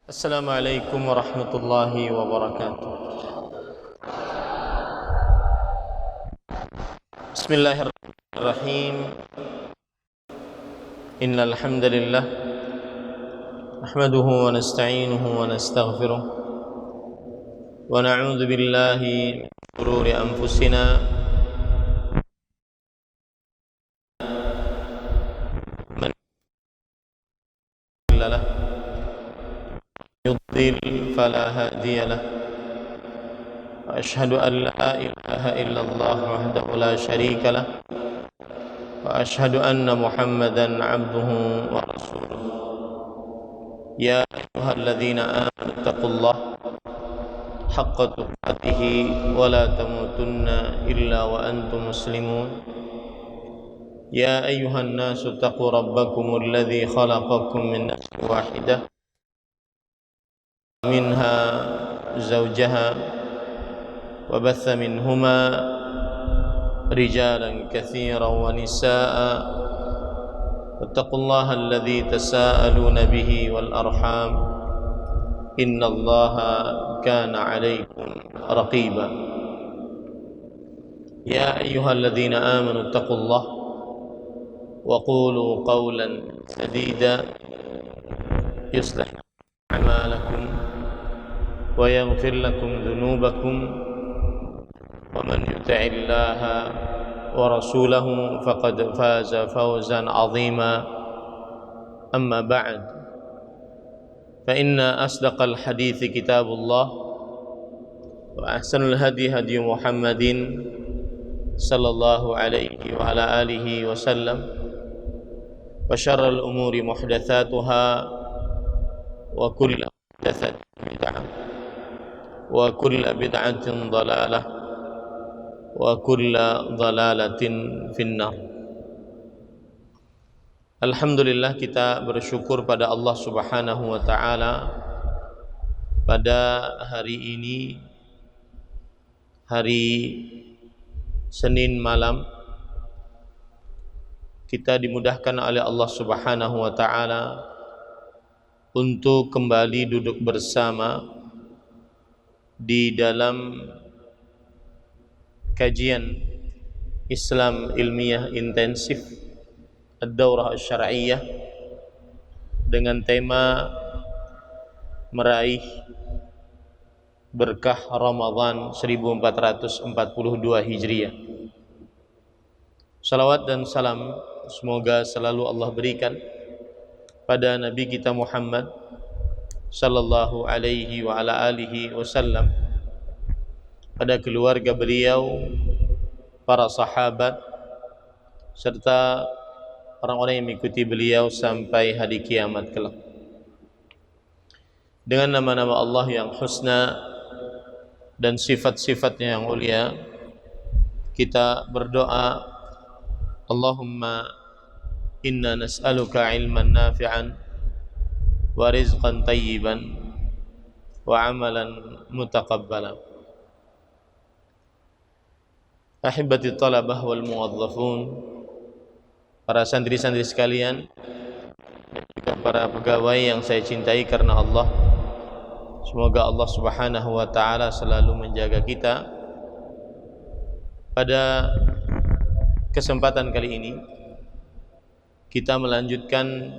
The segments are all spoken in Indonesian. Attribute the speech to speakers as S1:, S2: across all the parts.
S1: Assalamualaikum warahmatullahi wabarakatuh. Bismillahirrahmanirrahim. Innal hamdalillah nahmaduhu wa nasta'inuhu wa nastaghfiruh wa na'udzu billahi min shururi anfusina man yudlil fala hadiya lahu wa ashhadu an la ilaha illallah wahdahu la syarika lahu wa ashhadu anna Muhammadan abduhu wa rasuluh. Ya ayyuhalladzina amanu taqullaha haqqa tuqatih wa la tamutunna illa wa antum muslimun. Ya ayyuhan nasu taqu rabbakumul ladzi khalaqakum min nafsin wahidah minha zawjaha wa batha minhuma rijalan katsiran wa nisaa'a wattaqullaha alladzi tasaaluna bihi wal arham innallaha kana 'alaykum raqiba. Ya ayyuhalladzina amanu taqullaha wa qulu qawlan sadida yuslih a'malakum wa yaghfir lakum dhunubakum wa man yuti'illaha wa rasulahu faqad faza fawzan 'azima. Amma ba'd, fa inna asdaqal hadithi kitabullah wa ahsanul hadi hadi Muhammadin sallallahu alaihi wa ala alihi wa sallam wa syarrul umuri muhdatsatuha wa kullu muhdatsatin bid'ah wa kullu bid'atin dhalalah wa kullu dhalalatin finnar. Alhamdulillah, kita bersyukur pada Allah Subhanahu wa taala pada hari ini, hari Senin malam, kita dimudahkan oleh Allah Subhanahu wa taala untuk kembali duduk bersama di dalam kajian Islam ilmiah intensif Ad-Daurah Asy-Syar'iyyah dengan tema meraih berkah Ramadan 1442 Hijriah. Salawat dan salam semoga selalu Allah berikan pada Nabi kita Muhammad sallallahu alaihi wa ala alihi wasallam, pada keluarga beliau, para sahabat, serta orang-orang yang mengikuti beliau sampai hari kiamat kelak. Dengan nama-nama Allah yang husna dan sifat-sifatnya yang mulia, kita berdoa, Allahumma inna nas'aluka ilman nafi'an wa rizqan tayyiban wa amalan mutaqabbalan. Ahibati talabah wal muwazzafun, para santri-santri sekalian, dan juga para pegawai yang saya cintai karena Allah, semoga Allah Subhanahu wa taala selalu menjaga kita. Pada kesempatan kali ini kita melanjutkan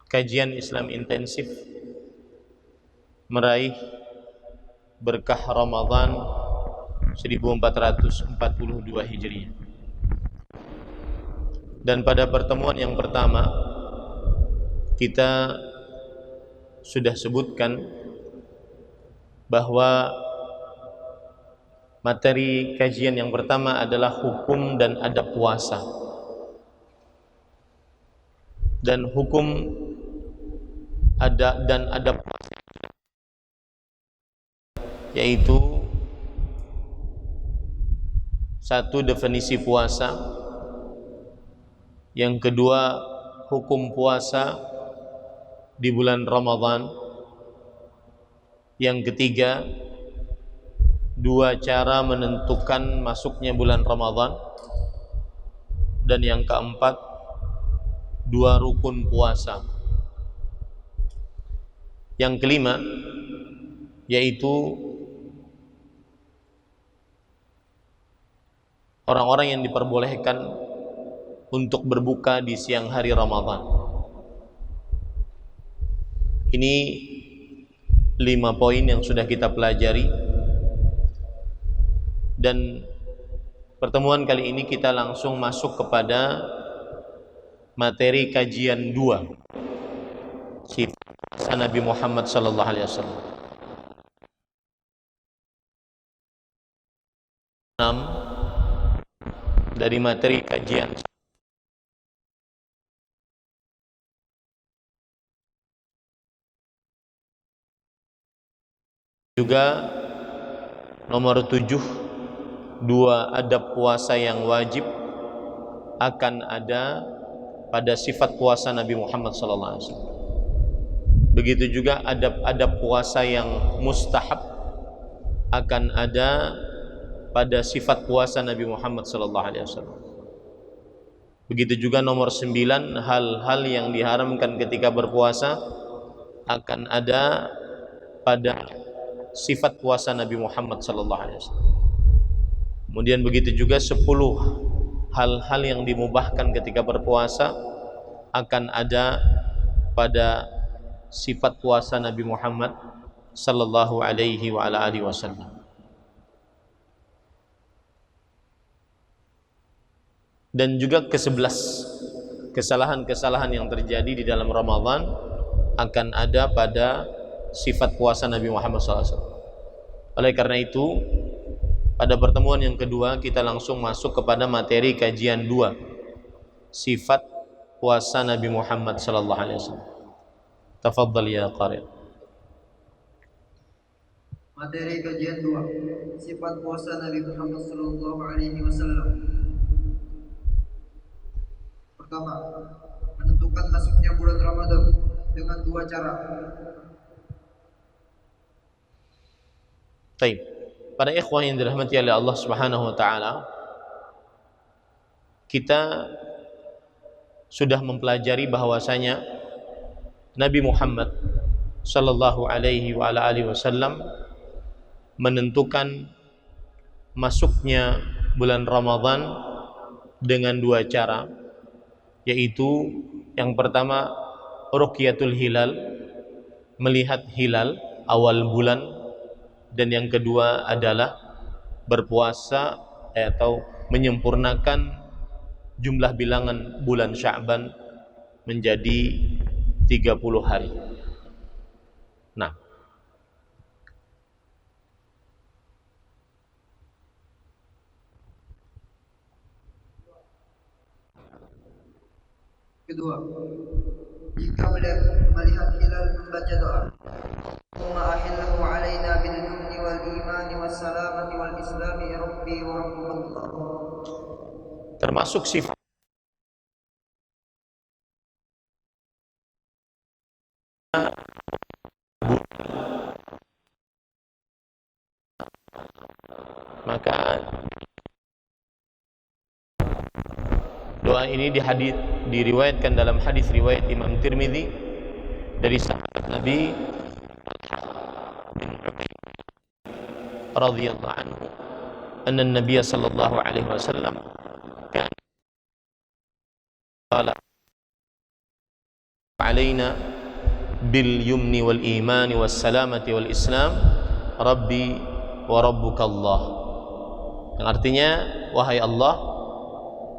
S1: kajian Islam intensif meraih berkah Ramadan 1442 Hijriah. Dan pada pertemuan yang pertama kita sudah sebutkan bahwa materi kajian yang pertama adalah hukum dan adab puasa. Dan hukum dan adab puasa yaitu satu, definisi puasa; yang kedua, hukum puasa di bulan Ramadan; yang ketiga, dua cara menentukan masuknya bulan Ramadan; dan yang keempat, dua rukun puasa. Yang kelima yaitu orang-orang yang diperbolehkan untuk berbuka di siang hari Ramadan. Ini 5 poin yang sudah kita pelajari, dan pertemuan kali ini kita langsung masuk kepada materi kajian 2, sifat Nabi Muhammad sallallahu alaihi wasallam. 6 dari materi kajian juga. Nomor 7, 2 adab puasa yang wajib akan ada pada sifat puasa Nabi Muhammad sallallahu alaihi wasallam. Begitu juga adab-adab puasa yang mustahab akan ada pada sifat puasa Nabi Muhammad sallallahu alaihi wasallam. Begitu juga nomor 9, hal-hal yang diharamkan ketika berpuasa akan ada pada sifat puasa Nabi Muhammad sallallahu alaihi wasallam. Kemudian begitu juga 10 hal-hal yang dimubahkan ketika berpuasa akan ada pada sifat puasa Nabi Muhammad sallallahu alaihi wa ala alihi wasallam. Dan juga ke-11 kesalahan-kesalahan yang terjadi di dalam Ramadan akan ada pada sifat puasa Nabi Muhammad SAW. Oleh karena itu, pada pertemuan yang kedua kita langsung masuk kepada materi kajian 2, sifat puasa Nabi Muhammad SAW. Tafadhal ya qari.
S2: Materi kajian 2, sifat puasa Nabi Muhammad SAW. Pertama, menentukan masuknya bulan Ramadan dengan 2 cara.
S1: Baik, para ikhwah yang dirahmati oleh Allah Subhanahu wa taala, kita sudah mempelajari bahwasanya Nabi Muhammad sallallahu alaihi wa ala alihi wasallam menentukan masuknya bulan Ramadan dengan 2 cara, yaitu yang pertama ruqyatul hilal, melihat hilal awal bulan, dan yang kedua adalah berpuasa atau menyempurnakan jumlah bilangan bulan Sya'ban menjadi 30 hari. Nah,
S2: kedua, jika melihat hilal membaca doa, Allahumma ahillahu alaina bil yumni wal imani was salamati wal islami ya rabbi wa rabbukallah.
S1: termasuk sifat maka doa ini diriwayatkan dalam hadis riwayat Imam Tirmidzi dari sahabat Nabi radhiyallahu anhu anna an-nabiy sallallahu alaihi wasallam kana qala alaina bil yumni wal imani was salamati wal islam rabbi wa rabbukallah, yang artinya wahai Allah,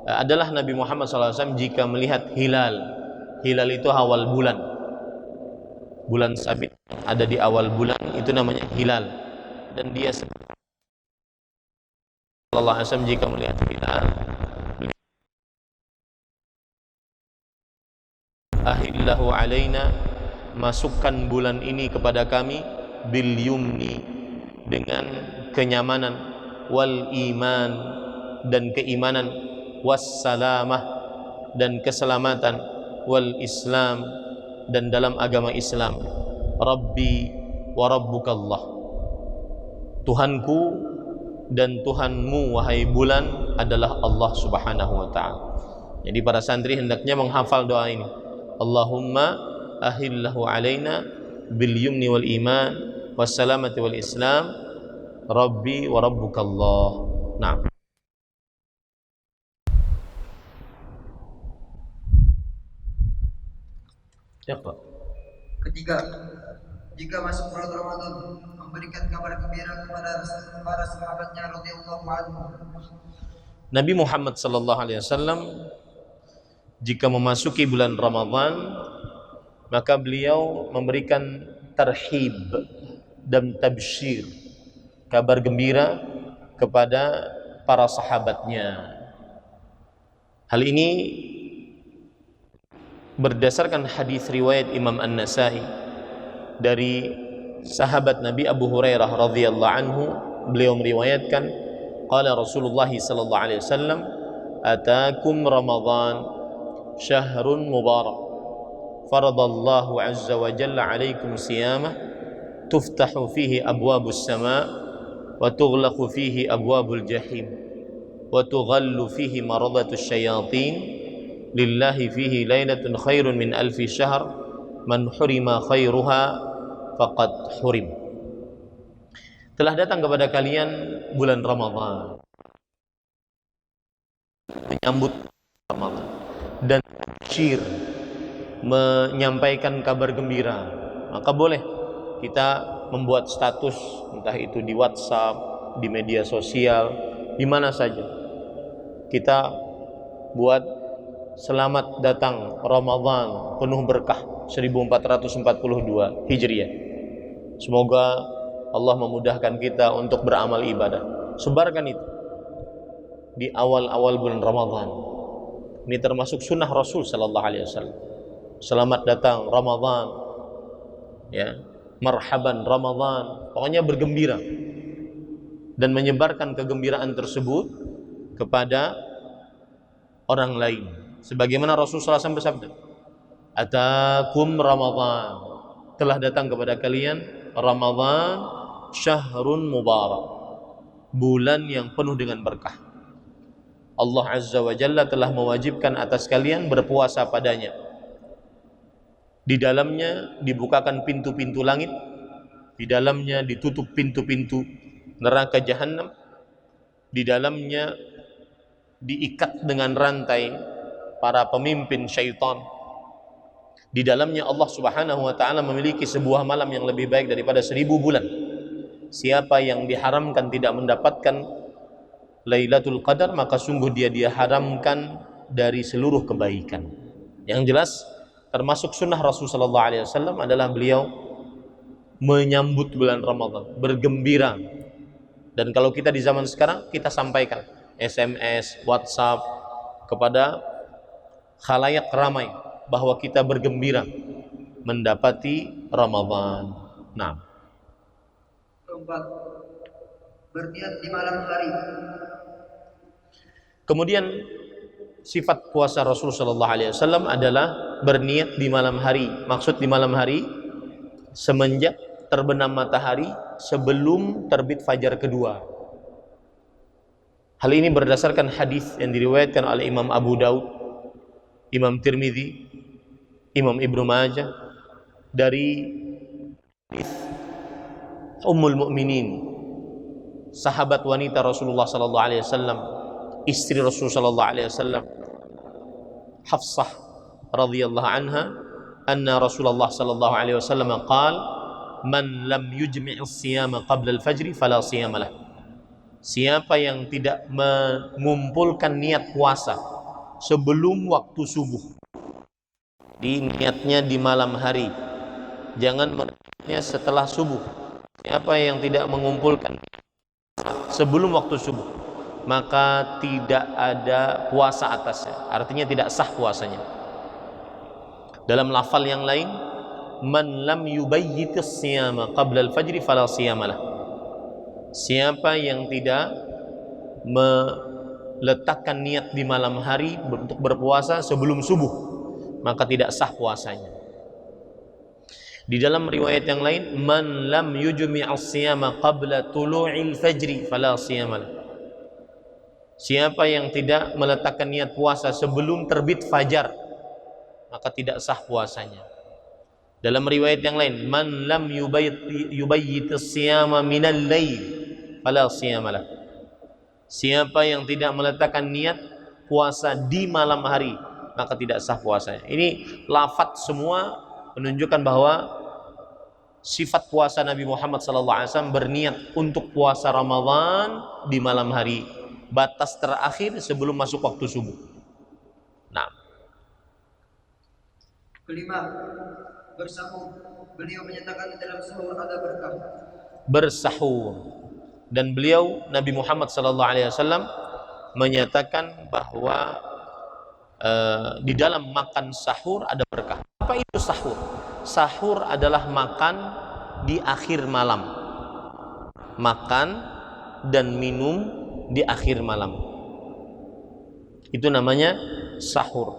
S1: adalah Nabi Muhammad SAW jika melihat hilal itu awal bulan sabit ada di awal bulan, itu namanya hilal, dan dia sallallahu alaihi wasallam jika melihat hilal, ahillahu alaina, masukkan bulan ini kepada kami, bil yumni, dengan kenyamanan, wal iman, dan keimanan, wassalamah, dan keselamatan, wal islam, dan dalam agama Islam, rabbi wa rabbukallah, Tuhanku dan Tuhanmu wahai bulan adalah Allah Subhanahu wa ta'ala. Jadi para santri hendaknya menghafal doa ini, Allahumma ahillahu alaina bil yumni wal iman wassalamati wal islam rabbi wa rabbukallah. Nah, ya Pak.
S2: Ketiga, jika masuk bulan Ramadan, memberikan kabar gembira kepada para sahabatnya radhiyallahu anhu.
S1: Nabi Muhammad sallallahu alaihi wasallam jika memasuki bulan Ramadan, maka beliau memberikan tarhib dan tabsyir, kabar gembira kepada para sahabatnya. Hal ini berdasarkan hadis riwayat Imam An-Nasa'i dari sahabat Nabi Abu Hurairah radhiyallahu anhu, beliau meriwayatkan qala Rasulullah sallallahu alaihi wasallam ataakum Ramadan syahrun mubarak faradallahu azza wa jalla alaikum siyamah tuftahu fihi abwabus sama wa tughlaqu fihi abwabul jahim wa tughallu fihi maradatus syayatin lillahi fihi lailatun khairun min alfi syahr man hurima khairuha faqad hurim. Telah datang kepada kalian bulan Ramadan, menyambut Ramadan dan syir, menyampaikan kabar gembira. Maka boleh kita membuat status, entah itu di WhatsApp, di media sosial, di mana saja. Kita buat selamat datang Ramadan penuh berkah 1442 Hijriah. Semoga Allah memudahkan kita untuk beramal ibadah. Sebarkan itu di awal-awal bulan Ramadan. Ini termasuk sunnah Rasul sallallahu alaihi wasallam. Selamat datang Ramadan. Ya, marhaban Ramadan. Pokoknya bergembira dan menyebarkan kegembiraan tersebut kepada orang lain. Sebagaimana Rasulullah SAW bersabda, atakum Ramadan, telah datang kepada kalian Ramadan syahrun mubarak, bulan yang penuh dengan berkah. Allah Azza wa Jalla telah mewajibkan atas kalian berpuasa padanya. Di dalamnya dibukakan pintu-pintu langit, di dalamnya ditutup pintu-pintu neraka jahanam, di dalamnya diikat dengan rantai para pemimpin syaitan. Di dalamnya Allah Subhanahu wa taala memiliki sebuah malam yang lebih baik daripada 1000 bulan. Siapa yang diharamkan tidak mendapatkan Lailatul Qadar, maka sungguh dia diharamkan dari seluruh kebaikan. Yang jelas termasuk sunnah Rasul sallallahu alaihi wasallam adalah beliau menyambut bulan Ramadan, bergembira. Dan kalau kita di zaman sekarang, kita sampaikan SMS, WhatsApp kepada khalayak ramai bahwa kita bergembira mendapati Ramadan. Nah,
S2: Keempat, berniat di malam hari.
S1: kemudian sifat puasa Rasul sallallahu alaihi wasallam adalah berniat di malam hari. Maksud di malam hari semenjak terbenam matahari sebelum terbit fajar kedua. Hal ini berdasarkan hadis yang diriwayatkan oleh Imam Abu Daud, Imam Tirmidzi, Imam Ibnu Majah dari Ummul Mukminin, sahabat wanita Rasulullah sallallahu alaihi wasallam, istri Rasul sallallahu alaihi wasallam, Hafsah radhiyallahu anha, anna Rasulullah sallallahu alaihi wasallam qala man lam yujmi' as-siyama qabla al-fajr fala siyama lah. Siapa yang tidak mengumpulkan niat puasa sebelum waktu subuh, di niatnya di malam hari, jangan niatnya setelah subuh. Siapa yang tidak mengumpulkan sebelum waktu subuh, maka tidak ada puasa atasnya, artinya tidak sah puasanya. Dalam lafal yang lain, man lam yubayyitis siyama qabla al-fajr fala siyamalah. Siapa yang tidak meletakkan niat di malam hari untuk berpuasa sebelum subuh, maka tidak sah puasanya. Di dalam riwayat yang lain, man lam yujmi'as siyama qabla tulu'il fajri fala siyamalah. Siapa yang tidak meletakkan niat puasa sebelum terbit fajar, maka tidak sah puasanya. Dalam riwayat yang lain, man lam yubayyit as-siyama minal lail fala siyama lah. Siapa yang tidak meletakkan niat puasa di malam hari, maka tidak sah puasanya. Ini lafaz semua menunjukkan bahwa sifat puasa Nabi Muhammad SAW berniat untuk puasa Ramadan di malam hari, batas terakhir sebelum masuk waktu subuh. Nah,
S2: kelima, bersahur. Beliau menyatakan di dalam sahur ada berkah.
S1: Bersahur, dan beliau Nabi Muhammad SAW menyatakan bahwa di dalam makan sahur ada berkah. Apa itu sahur? Sahur adalah makan di akhir malam, makan dan minum di akhir malam, itu namanya sahur.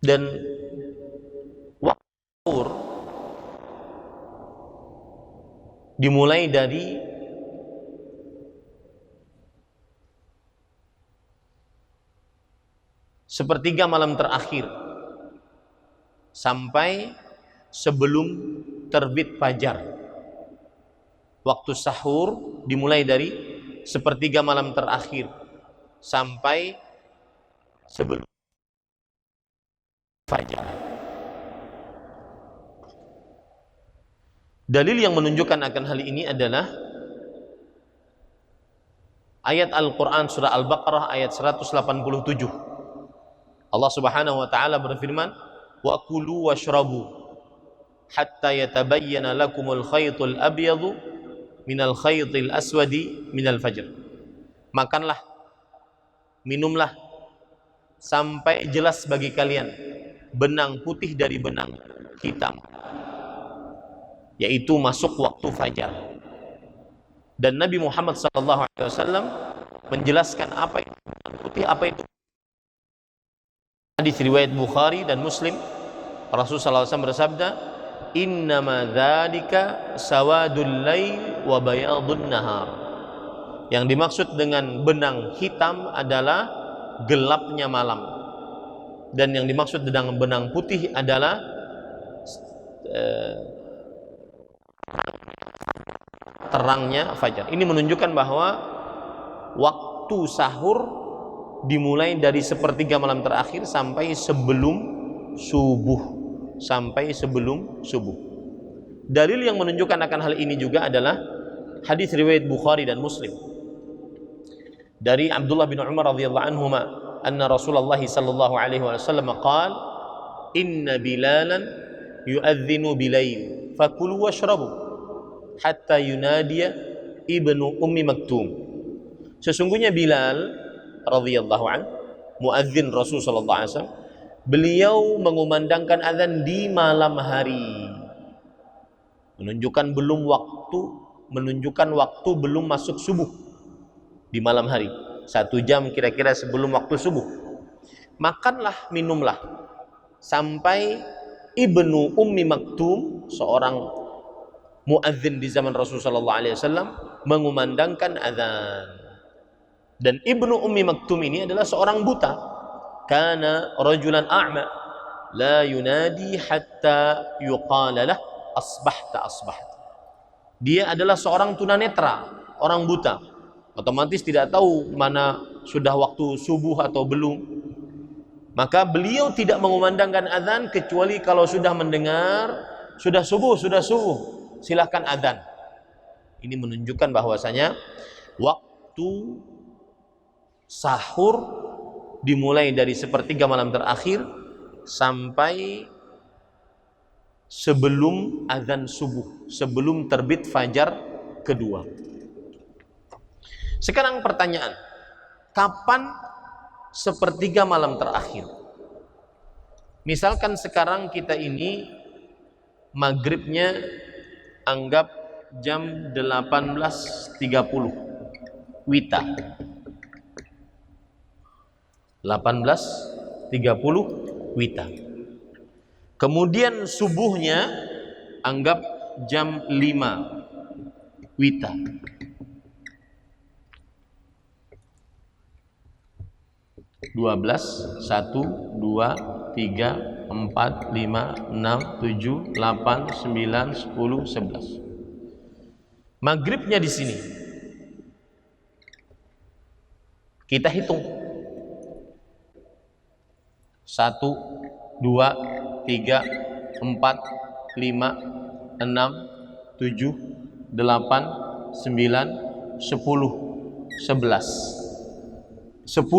S1: Dan waktu sahur dimulai dari sepertiga malam terakhir sampai sebelum terbit fajar. Waktu sahur dimulai dari sepertiga malam terakhir sampai sebelum fajar. Dalil yang menunjukkan akan hal ini adalah ayat Al-Quran surah Al-Baqarah ayat 187. Allah Subhanahu wa ta'ala berfirman, wa kulu washrabu hatta yatabayyana lakumul khaytul abyadu minal khaytil aswadi minal fajr. Makanlah, minumlah sampai jelas bagi kalian benang putih dari benang hitam, yaitu masuk waktu fajar. Dan Nabi Muhammad SAW menjelaskan apa itu benang putih, apa itu. Hadis riwayat Bukhari dan Muslim, Rasulullah SAW bersabda, innama dzalika sawadul lail wa bayadun nahar. Yang dimaksud dengan benang hitam adalah gelapnya malam, dan yang dimaksud dengan benang putih adalah terangnya fajar. Ini menunjukkan bahwa waktu sahur dimulai dari sepertiga malam terakhir sampai sebelum subuh, Dalil yang menunjukkan akan hal ini juga adalah hadis riwayat Bukhari dan Muslim dari Abdullah bin Umar radhiyallahu anhuma, anna Rasulullah sallallahu alaihi wasallam qala, inna Bilalan yu'adhdhinu bilail fakulu washrabu hatta yunadiya ibnu ummi maktum. Sesungguhnya Bilal radhiyallahu an, muadzin Rasul sallallahu alaihi wasallam, beliau mengumandangkan azan di malam hari, menunjukkan waktu belum masuk subuh. Di malam hari, 1 jam kira-kira sebelum waktu subuh. Makanlah, minumlah sampai ibnu ummi maktum, seorang muadzin di zaman Rasulullah SAW, mengumandangkan azan. Dan ibnu ummi maktum ini adalah seorang buta. Kana rajulan a'ma la yunadi hatta yuqala lah asbahta. Dia adalah seorang tunanetra, orang buta, otomatis tidak tahu mana sudah waktu subuh atau belum. Maka beliau tidak mengumandangkan azan kecuali kalau sudah mendengar sudah subuh, silahkan azan. Ini menunjukkan bahwasanya waktu sahur dimulai dari sepertiga malam terakhir sampai sebelum azan subuh, sebelum terbit fajar kedua. Sekarang pertanyaan, kapan sepertiga malam terakhir? Misalkan sekarang kita ini maghribnya anggap jam 18.30 wita, 18.30 wita. Kemudian subuhnya anggap jam 5 wita. 12, 1, 2, 3, 4, 5, 6, 7, 8, 9, 10, 11. Maghribnya di sini. Kita hitung. 1, 2, 3, 4, 5, 6, 7, 8, 9, 10, 11. 10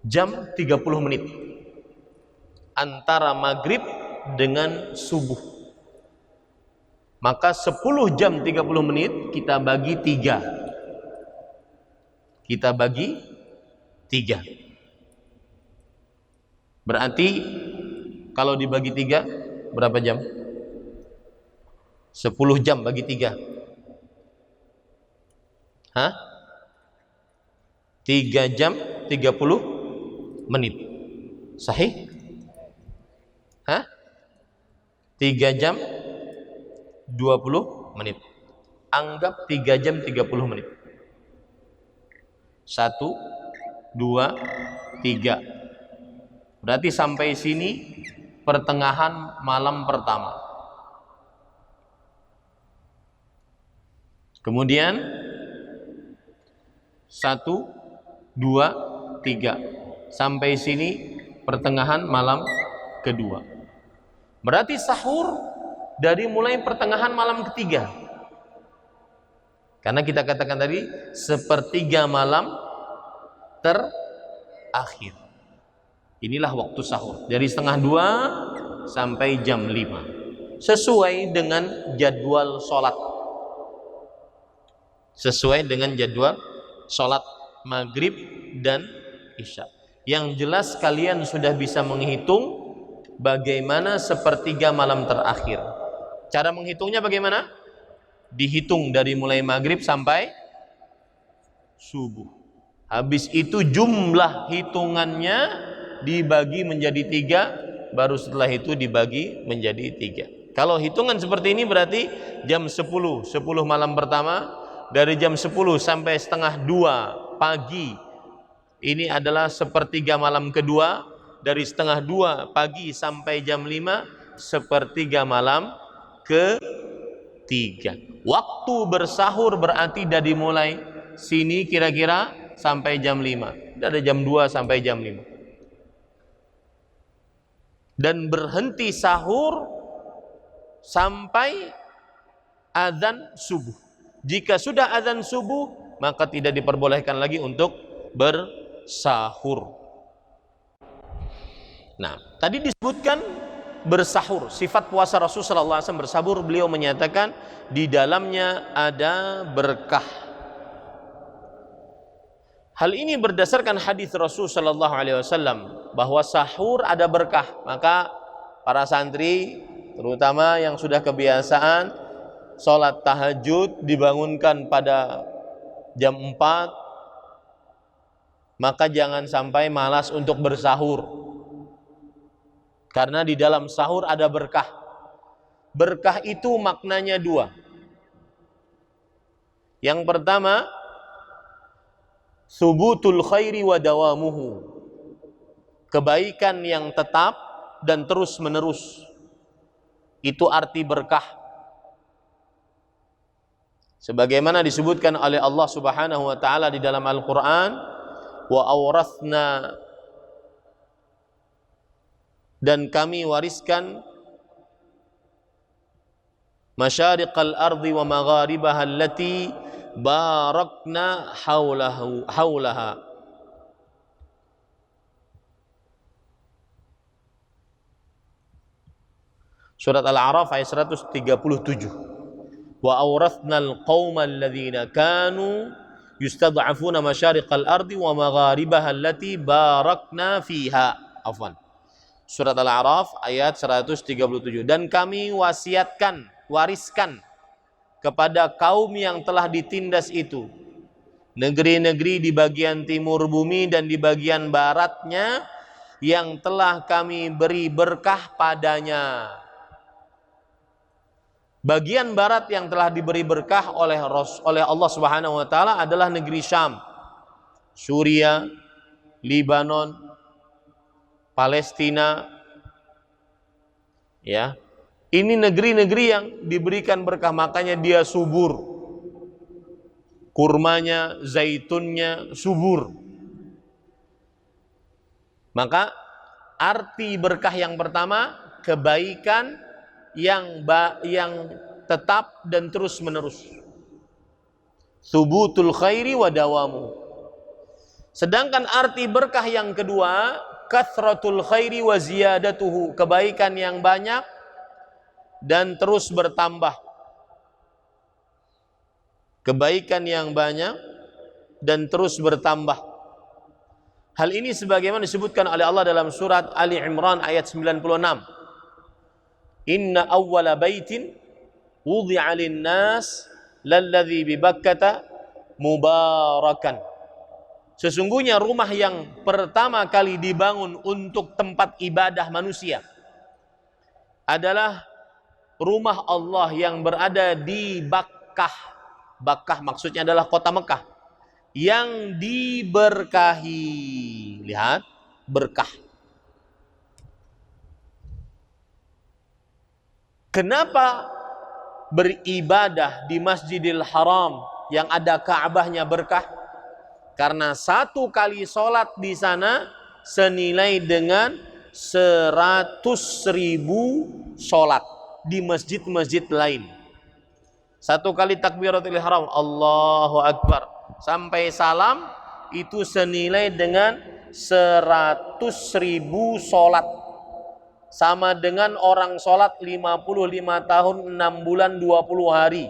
S1: jam 30 menit antara maghrib dengan subuh. Maka 10 jam 30 menit kita bagi 3. Kita bagi 3. Berarti kalau dibagi 3 berapa jam? 10 jam bagi 3. Hah? 3 jam 30 menit. Sahih? Hah? 3 jam 20 menit. Anggap 3 jam 30 menit. 1, 2, 3. Berarti sampai sini pertengahan malam pertama. Kemudian 1, 2, 3. Sampai sini pertengahan malam kedua. Berarti sahur dari mulai pertengahan malam ketiga. Karena kita katakan tadi sepertiga malam terakhir. Inilah waktu sahur dari setengah 2 sampai jam 5. Sesuai dengan jadwal sholat. Sesuai dengan jadwal sholat maghrib dan isya. Yang jelas kalian sudah bisa menghitung bagaimana sepertiga malam terakhir. Cara menghitungnya bagaimana? Dihitung dari mulai maghrib sampai subuh. Habis itu jumlah hitungannya dibagi menjadi 3, baru setelah itu dibagi menjadi 3. Kalau hitungan seperti ini berarti jam 10 malam pertama, dari jam 10 sampai setengah 2 pagi ini adalah sepertiga malam kedua, dari setengah 2 pagi sampai jam 5 sepertiga malam ketiga. Waktu bersahur berarti dari mulai sini kira-kira sampai jam 5, dari jam 2 sampai jam 5. Dan berhenti sahur sampai azan subuh. Jika sudah azan subuh, maka tidak diperbolehkan lagi untuk bersahur. Nah, tadi disebutkan bersahur, sifat puasa Rasulullah SAW bersahur. Beliau menyatakan di dalamnya ada berkah. Hal ini berdasarkan hadis Rasulullah SAW bahwa sahur ada berkah. Maka para santri, terutama yang sudah kebiasaan sholat tahajud dibangunkan pada jam 4, maka jangan sampai malas untuk bersahur. Karena di dalam sahur ada berkah. Berkah itu maknanya 2. Yang pertama, subutul khairi wa dawamuhu. Kebaikan yang tetap dan terus menerus. Itu arti berkah. Sebagaimana disebutkan oleh Allah Subhanahu wa taala di dalam Al-Qur'an, wa awrathna, dan kami wariskan masyariqal ardi wa magharibaha allati barakna haulaha. Surat Al-A'raf ayat 137. Wa awrathnal qaumal ladzina kanu yustad'afuna masyariqal ardi wa magharibaha allati barakna fiha. Afwan. Surat Al-A'raf ayat 137. Dan kami wariskan kepada kaum yang telah ditindas itu negeri-negeri di bagian timur bumi dan di bagian baratnya yang telah kami beri berkah padanya. Bagian barat yang telah diberi berkah oleh Allah Subhanahu wa taala adalah negeri Syam. Suriah, Lebanon, Palestina, ya. Ini negeri-negeri yang diberikan berkah, makanya dia subur. Kurmanya, zaitunnya subur. Maka arti berkah yang pertama, kebaikan yang tetap dan terus menerus. Thubutul khairi wa dawamu. Sedangkan arti berkah yang kedua, kathratul khairi wa ziyadatuhu, kebaikan yang banyak dan terus bertambah. Kebaikan yang banyak dan terus bertambah. Hal ini sebagaimana disebutkan oleh Allah dalam surat Ali Imran ayat 96. Inna awwala baitin wudi'a lin-nas lalladzi bi Bakkata mubarakan. Sesungguhnya rumah yang pertama kali dibangun untuk tempat ibadah manusia adalah rumah Allah yang berada di Bakkah. Bakkah maksudnya adalah kota Mekah yang diberkahi. Lihat, berkah. Kenapa beribadah di Masjidil Haram yang ada Ka'bahnya berkah? Karena satu kali sholat di sana senilai dengan 100.000 sholat di masjid-masjid lain. Satu kali takbiratul ihram, Allahu Akbar, sampai salam itu senilai dengan 100.000 sholat. Sama dengan orang sholat 55 tahun, 6 bulan, 20 hari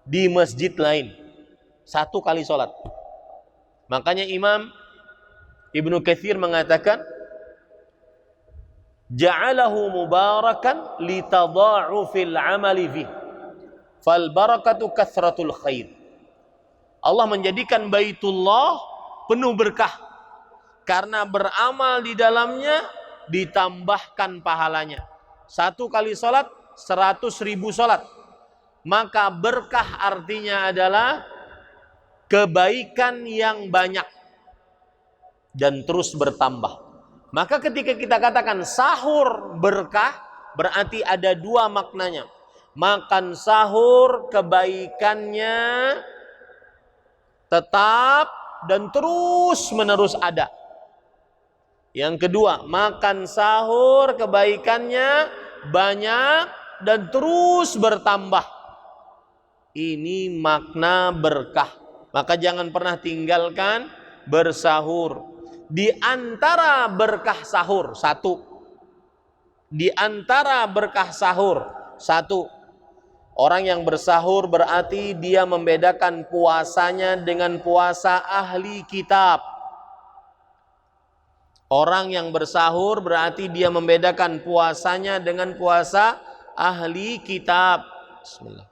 S1: di masjid lain. Satu kali sholat. Makanya Imam Ibnu Katsir mengatakan, ja'alahu mubarakan litadha'ufil amali fih, fal barakatu kathratul khair. Allah menjadikan Baitullah penuh berkah karena beramal di dalamnya ditambahkan pahalanya. Satu kali sholat 100.000 sholat. Maka berkah artinya adalah kebaikan yang banyak dan terus bertambah. Maka ketika kita katakan sahur berkah, berarti ada dua maknanya. Makan sahur kebaikannya tetap dan terus menerus ada. Yang kedua, makan sahur kebaikannya banyak dan terus bertambah. Ini makna berkah. Maka jangan pernah tinggalkan bersahur. Di antara berkah sahur, satu. Di antara berkah sahur, satu. Orang yang bersahur berarti dia membedakan puasanya dengan puasa ahli kitab. Orang yang bersahur berarti dia membedakan puasanya dengan puasa ahli kitab. Bismillah.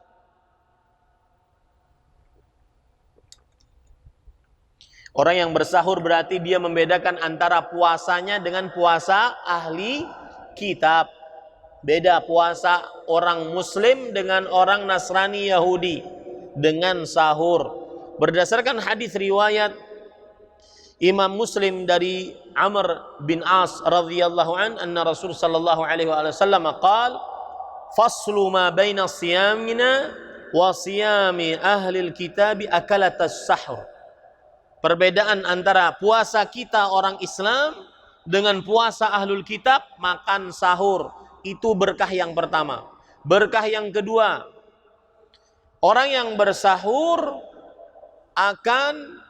S1: Orang yang bersahur berarti dia membedakan antara puasanya dengan puasa ahli kitab. Beda puasa orang Muslim dengan orang Nasrani Yahudi dengan sahur. Berdasarkan hadis riwayat Imam Muslim dari Amr bin As radhiyallahu an, anna Rasul sallallahu alaihi wasallam qaal, faslu ma baina siyamina wa siyami ahli alkitab akalatas sahur. Perbedaan antara puasa kita orang Islam dengan puasa ahlul kitab, makan sahur. Itu berkah yang pertama. Berkah yang kedua, orang yang bersahur akan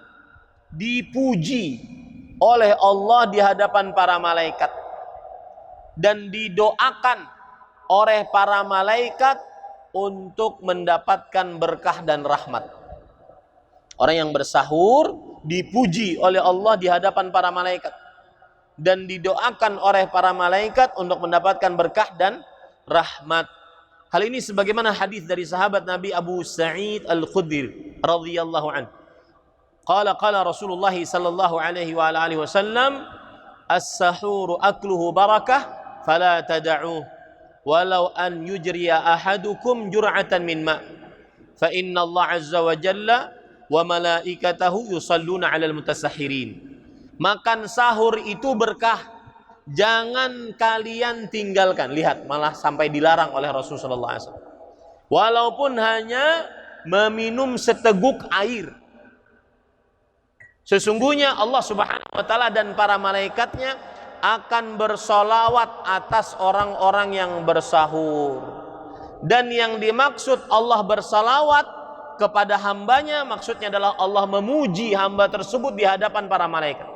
S1: dipuji oleh Allah di hadapan para malaikat dan didoakan oleh para malaikat untuk mendapatkan berkah dan rahmat. Orang yang bersahur dipuji oleh Allah di hadapan para malaikat dan didoakan oleh para malaikat untuk mendapatkan berkah dan rahmat. Hal ini sebagaimana hadis dari sahabat Nabi Abu Sa'id Al-Khudri radhiyallahu anhu. Qala Rasulullah sallallahu alaihi wa alihi wasallam, as-sahuru akluhu barakah fala tad'uhu walau an yujriya ahadukum jur'atan min ma' fa inna Allah azza wa jalla wa malaikatahu yusalluna 'alal mutasahhirin. Makan sahur itu berkah, jangan kalian tinggalkan. Lihat, malah sampai dilarang oleh Rasulullah SAW. Walaupun hanya meminum seteguk air. Sesungguhnya Allah Subhanahu wa taala dan para malaikatnya akan bersolawat atas orang-orang yang bersahur. Dan yang dimaksud Allah bersalawat kepada hambanya, maksudnya adalah Allah memuji hamba tersebut di hadapan para malaikat.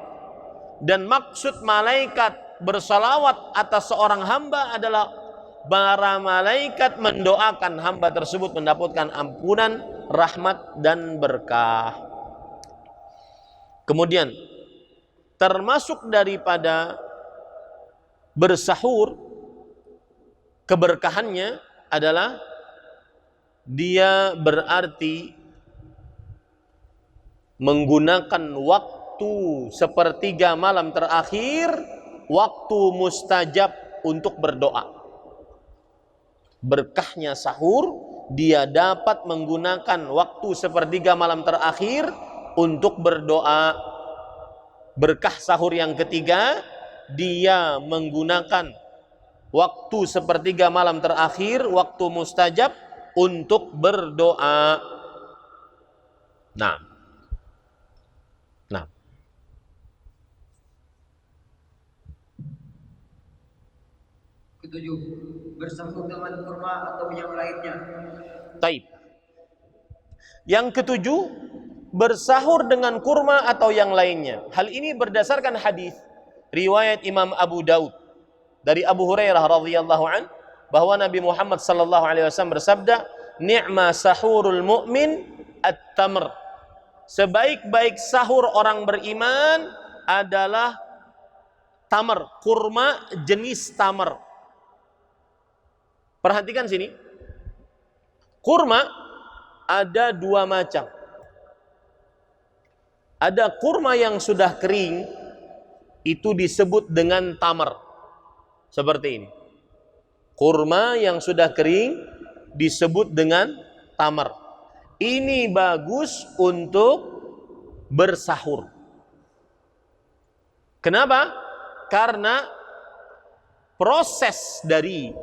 S1: Dan maksud malaikat bersalawat atas seorang hamba adalah para malaikat mendoakan hamba tersebut mendapatkan ampunan, rahmat, dan berkah. Kemudian termasuk daripada bersahur, keberkahannya adalah dia berarti menggunakan waktu sepertiga malam terakhir, waktu mustajab untuk berdoa. Berkahnya sahur, dia dapat menggunakan waktu sepertiga malam terakhir untuk berdoa. Berkah sahur yang ketiga, dia menggunakan waktu sepertiga malam terakhir, waktu mustajab untuk berdoa. Nah.
S2: Ketujuh, bersahur dengan kurma atau yang lainnya.
S1: Taib. Yang ketujuh, bersahur dengan kurma atau yang lainnya. Hal ini berdasarkan hadis riwayat Imam Abu Daud dari Abu Hurairah radhiyallahu an, bahwa Nabi Muhammad sallallahu alaihi wasallam bersabda, "Ni'ma sahurul mu'min at-tamr." Sebaik-baik sahur orang beriman adalah tamar, kurma jenis tamar. Perhatikan sini. Kurma ada dua macam. Ada kurma yang sudah kering, itu disebut dengan tamar. Seperti ini. Kurma yang sudah kering disebut dengan tamar. Ini bagus untuk bersahur. Kenapa? Karena proses dari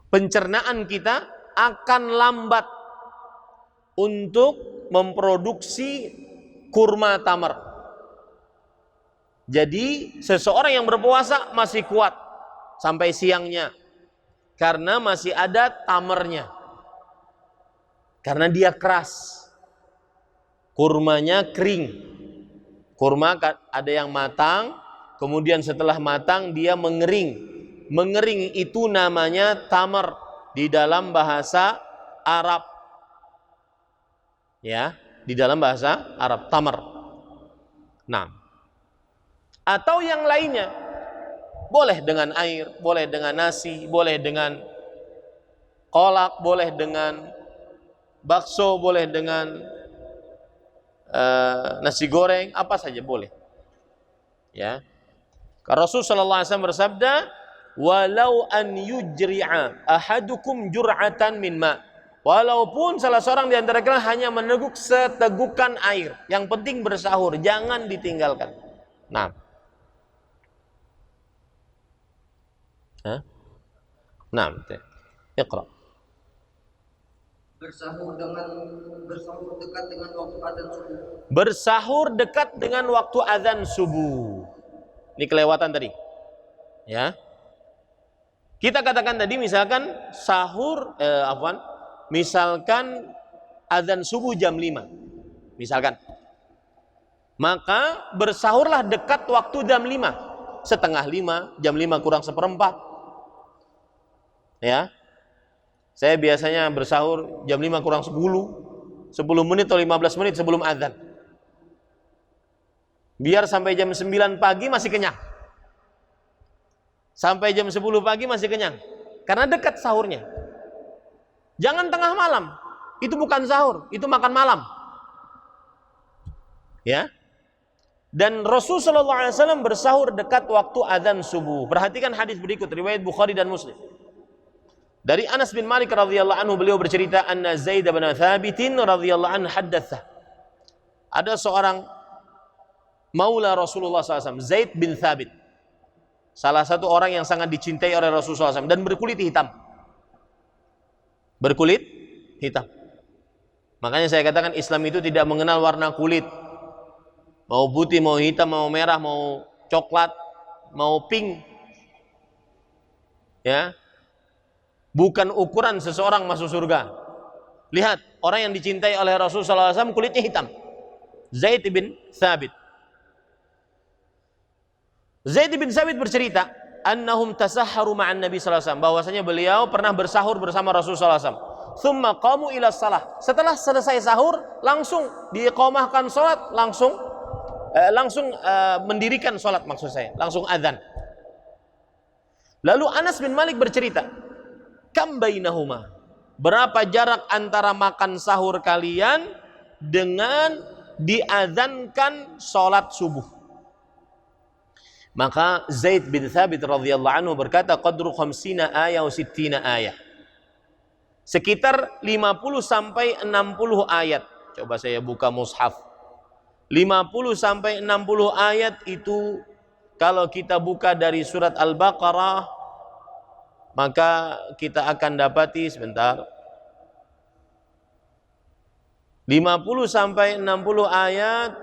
S1: pencernaan kita akan lambat untuk memproduksi kurma tamar. Jadi seseorang yang berpuasa masih kuat sampai siangnya karena masih ada tamarnya, karena dia keras. Kurmanya kering. Kurma ada yang matang, kemudian setelah matang dia mengering. Mengering itu namanya tamar di dalam bahasa Arab. Ya, di dalam bahasa Arab tamar. Nah, atau yang lainnya, boleh dengan air, boleh dengan nasi, boleh dengan kolak, boleh dengan bakso, boleh dengan nasi goreng, apa saja boleh. Ya, Rasul sallallahu alaihi wasallam bersabda, "Walau an yujri'a ahadukum jur'atan min ma." Walaupun salah seorang di antara kalian hanya meneguk setegukan air, yang penting bersahur, jangan ditinggalkan. Nah. Nah, Iqra.
S2: Bersahur dekat dengan waktu azan subuh.
S1: Bersahur dekat dengan waktu azan subuh. Ini kelewatan tadi. Ya. Kita katakan tadi misalkan sahur misalkan azan subuh jam 5. Misalkan. Maka bersahurlah dekat waktu jam 5. Setengah 5, jam 5 kurang seperempat. Ya. Saya biasanya bersahur jam 5 kurang 10 menit atau 15 menit sebelum azan. Biar sampai jam 9 pagi masih kenyang. Sampai jam 10 pagi masih kenyang. Karena dekat sahurnya. Jangan tengah malam. Itu bukan sahur, itu makan malam. Ya. Dan Rasulullah SAW bersahur dekat waktu azan subuh. Perhatikan hadis berikut riwayat Bukhari dan Muslim. Dari Anas bin Malik radhiyallahu anhu, beliau bercerita, anna Zaid bin Thabit radhiyallahu anhu haddatsa. Ada seorang maula Rasulullah SAW, Zaid bin Thabit, salah satu orang yang sangat dicintai oleh Rasulullah SAW, dan berkulit hitam. Berkulit hitam. Makanya saya katakan Islam itu tidak mengenal warna kulit. Mau putih, mau hitam, mau merah, mau coklat, mau pink. Ya. Bukan ukuran seseorang masuk surga. Lihat, orang yang dicintai oleh Rasulullah SAW kulitnya hitam. Zaid bin Thabit. Zaid bin Thabit bercerita, annahum tasahharu ma'an Nabi sallallahu alaihi wasallam, bahwasanya beliau pernah bersahur bersama Rasulullah SAW. Tsumma qamu ila shalah. Setelah selesai sahur, langsung diiqamahkan salat, langsung mendirikan salat, maksud saya, langsung azan. Lalu Anas bin Malik bercerita, kam bainahuma, berapa jarak antara makan sahur kalian dengan diazankan salat subuh? Maka Zaid bin Thabit radhiyallahu anhu berkata, qadru 50 ayah wa 60 ayah. Sekitar 50 sampai 60 ayat. Coba saya buka mushaf. 50 sampai 60 ayat itu kalau kita buka dari surat Al-Baqarah, maka kita akan dapati, sebentar, 50 sampai 60 ayat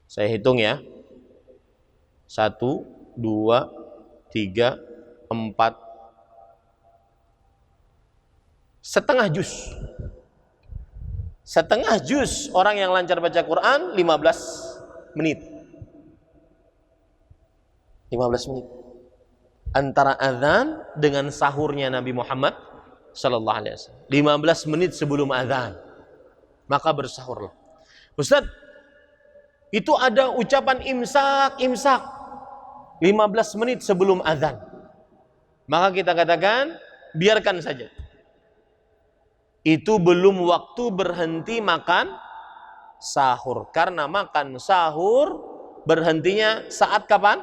S1: saya hitung ya. 1, 2, 3, 4, setengah juz. Setengah juz orang yang lancar baca Quran 15 menit. 15 menit. Antara azan dengan sahurnya Nabi Muhammad sallallahu alaihi wasallam. 15 menit sebelum azan. Maka bersahurlah. Ustaz, itu ada ucapan imsak 15 menit sebelum azan. Maka kita katakan, biarkan saja. Itu belum waktu berhenti makan sahur. Karena makan sahur berhentinya saat kapan?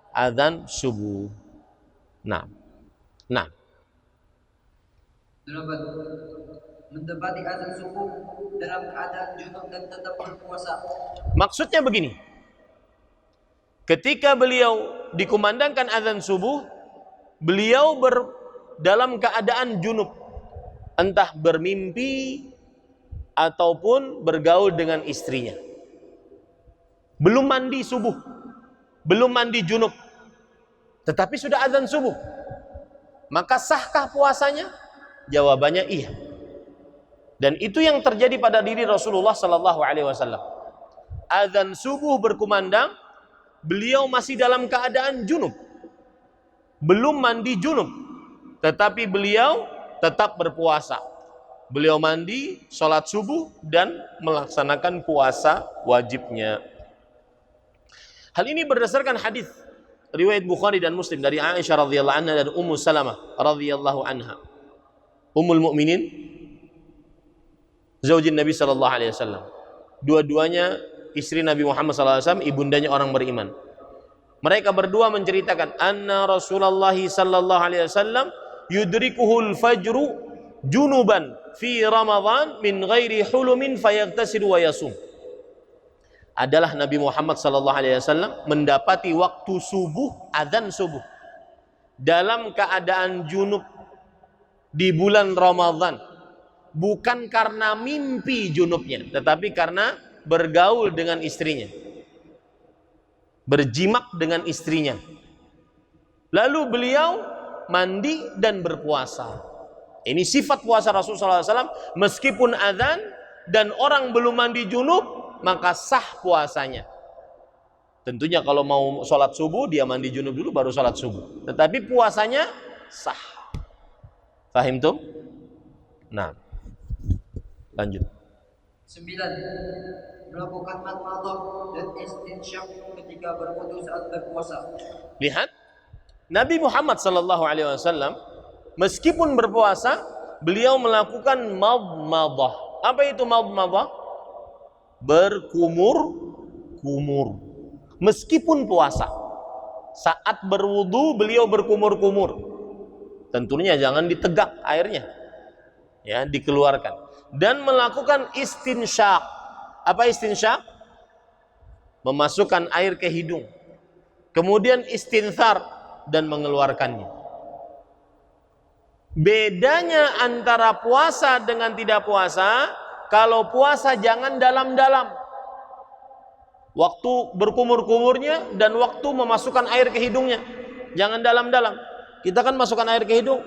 S1: Azan subuh. Nah.
S2: Mendapati azan subuh dalam keadaan junub dan tetap berpuasa.
S1: Maksudnya begini. Ketika beliau dikumandangkan azan subuh, beliau dalam keadaan junub, entah bermimpi ataupun bergaul dengan istrinya. Belum mandi subuh, belum mandi junub, tetapi sudah azan subuh. Maka sahkah puasanya? Jawabannya iya. Dan itu yang terjadi pada diri Rasulullah sallallahu alaihi wasallam. Azan subuh berkumandang, beliau masih dalam keadaan junub, belum mandi junub, tetapi beliau tetap berpuasa. Beliau mandi, sholat subuh, dan melaksanakan puasa wajibnya. Hal ini berdasarkan hadis riwayat Bukhari dan Muslim dari Aisyah radhiyallahu anha dan Ummu Salamah radhiyallahu anha, Ummul Mukminin, zaujin Nabi sallallahu alaihi wasallam. Dua-duanya istri Nabi Muhammad sallallahu alaihi wasallam, ibundanya orang beriman. Mereka berdua menceritakan anna Rasulullah sallallahu alaihi wasallam yudrikuhul fajru junuban fi Ramadan min ghairi hulumin fayaghtasil wa yasum. Adalah Nabi Muhammad sallallahu alaihi wasallam mendapati waktu subuh, azan subuh, dalam keadaan junub di bulan Ramadan, bukan karena mimpi junubnya, tetapi karena bergaul dengan istrinya, berjimak dengan istrinya. Lalu beliau mandi dan berpuasa. Ini sifat puasa Rasulullah SAW. Meskipun azan dan orang belum mandi junub, maka sah puasanya. Tentunya kalau mau sholat subuh, dia mandi junub dulu baru sholat subuh. Tetapi puasanya sah. Fahim tuh? Nah, lanjut.
S2: 9. Melakukan madmadah dan istinsyak ketika berwudu saat berpuasa.
S1: Lihat, Nabi Muhammad SAW meskipun berpuasa, beliau melakukan madmadah. Apa itu madmadah? Berkumur-kumur. Meskipun puasa. Saat berwudu beliau berkumur-kumur. Tentunya jangan ditegak airnya, ya, dikeluarkan. Dan melakukan istinsyak. Apa istinsyak? Memasukkan air ke hidung. Kemudian istinthar dan mengeluarkannya. Bedanya antara puasa dengan tidak puasa, kalau puasa jangan dalam-dalam. Waktu berkumur-kumurnya dan waktu memasukkan air ke hidungnya. Jangan dalam-dalam. Kita kan masukkan air ke hidung.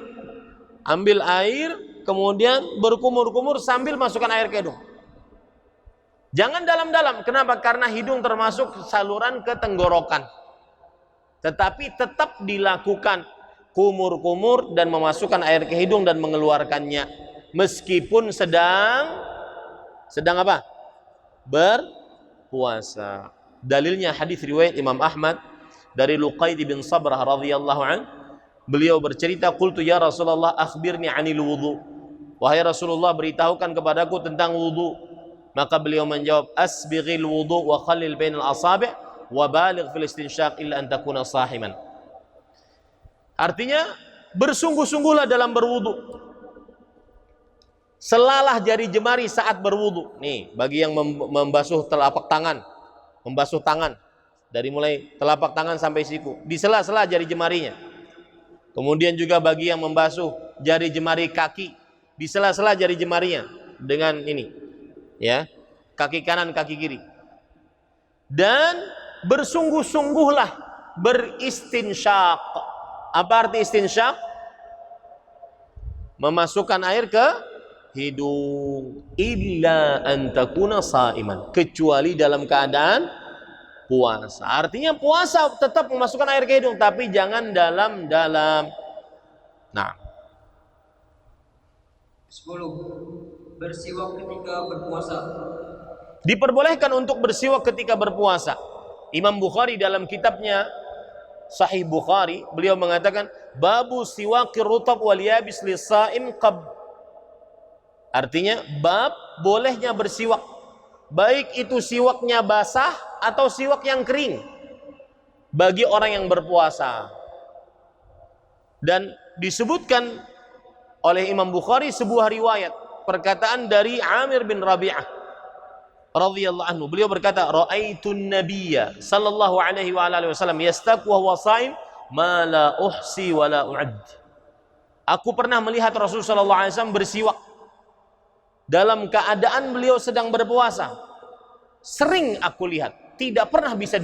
S1: Ambil air, kemudian berkumur-kumur sambil masukkan air ke hidung. Jangan dalam-dalam. Kenapa? Karena hidung termasuk saluran ke tenggorokan. Tetapi tetap dilakukan kumur-kumur dan memasukkan air ke hidung dan mengeluarkannya. Meskipun sedang apa? Berpuasa. Dalilnya hadis riwayat Imam Ahmad dari Luqaid bin Sabrah radhiyallahu an. Beliau bercerita, qultu ya Rasulullah akhbirni 'anil wudu. Wahai Rasulullah, beritahukan kepadaku tentang wudu. Maka beliau menjawab, asbighil wudu wa khallil bainal asabi' wa baligh fil istinsyaq illa an takuna sahiman. Artinya bersungguh-sungguhlah dalam berwudu. Selalah jari jemari saat berwudu. Nih, bagi yang membasuh telapak tangan, membasuh tangan dari mulai telapak tangan sampai siku, di sela-sela jari jemarinya. Kemudian juga bagi yang membasuh jari jemari kaki, di sela-sela jari jemarinya dengan ini, ya, kaki kanan, kaki kiri. Dan bersungguh-sungguhlah beristinsyak. Apa arti istinsyak? Memasukkan air ke hidung. Illa an takuna shaiman, kecuali dalam keadaan puasa. Artinya puasa tetap memasukkan air ke hidung, tapi jangan dalam-dalam. Nah.
S2: 10. Bersiwak ketika berpuasa.
S1: Diperbolehkan untuk bersiwak ketika berpuasa. Imam Bukhari dalam kitabnya Sahih Bukhari, beliau mengatakan babu siwakir rutab wal yabis lisaim qab. Artinya bab bolehnya bersiwak, baik itu siwaknya basah atau siwak yang kering bagi orang yang berpuasa. Dan disebutkan oleh Imam Bukhari sebuah riwayat, perkataan dari Amir bin Rabi'ah radhiyallahu anhu. Beliau berkata, ra'aitun nabiyya sallallahu alaihi wa alihi wasallam yastaq wa huwa shaim ma la uhsi wa la u'ad. Aku pernah melihat Rasul sallallahu alaihi wasallam bersiwak dalam keadaan beliau sedang berpuasa. Sering aku lihat, tidak pernah bisa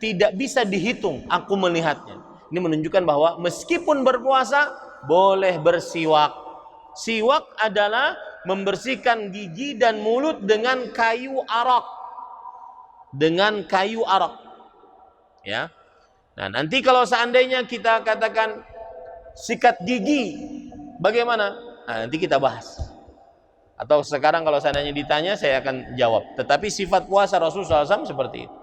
S1: tidak bisa dihitung aku melihatnya. Ini menunjukkan bahwa meskipun berpuasa boleh bersiwak. Siwak adalah membersihkan gigi dan mulut dengan kayu arak. Dengan kayu arak. Ya. Nah, nanti kalau seandainya kita katakan sikat gigi, bagaimana? Nah, nanti kita bahas. Atau sekarang kalau seandainya ditanya, saya akan jawab. Tetapi sifat puasa Rasulullah SAW seperti itu.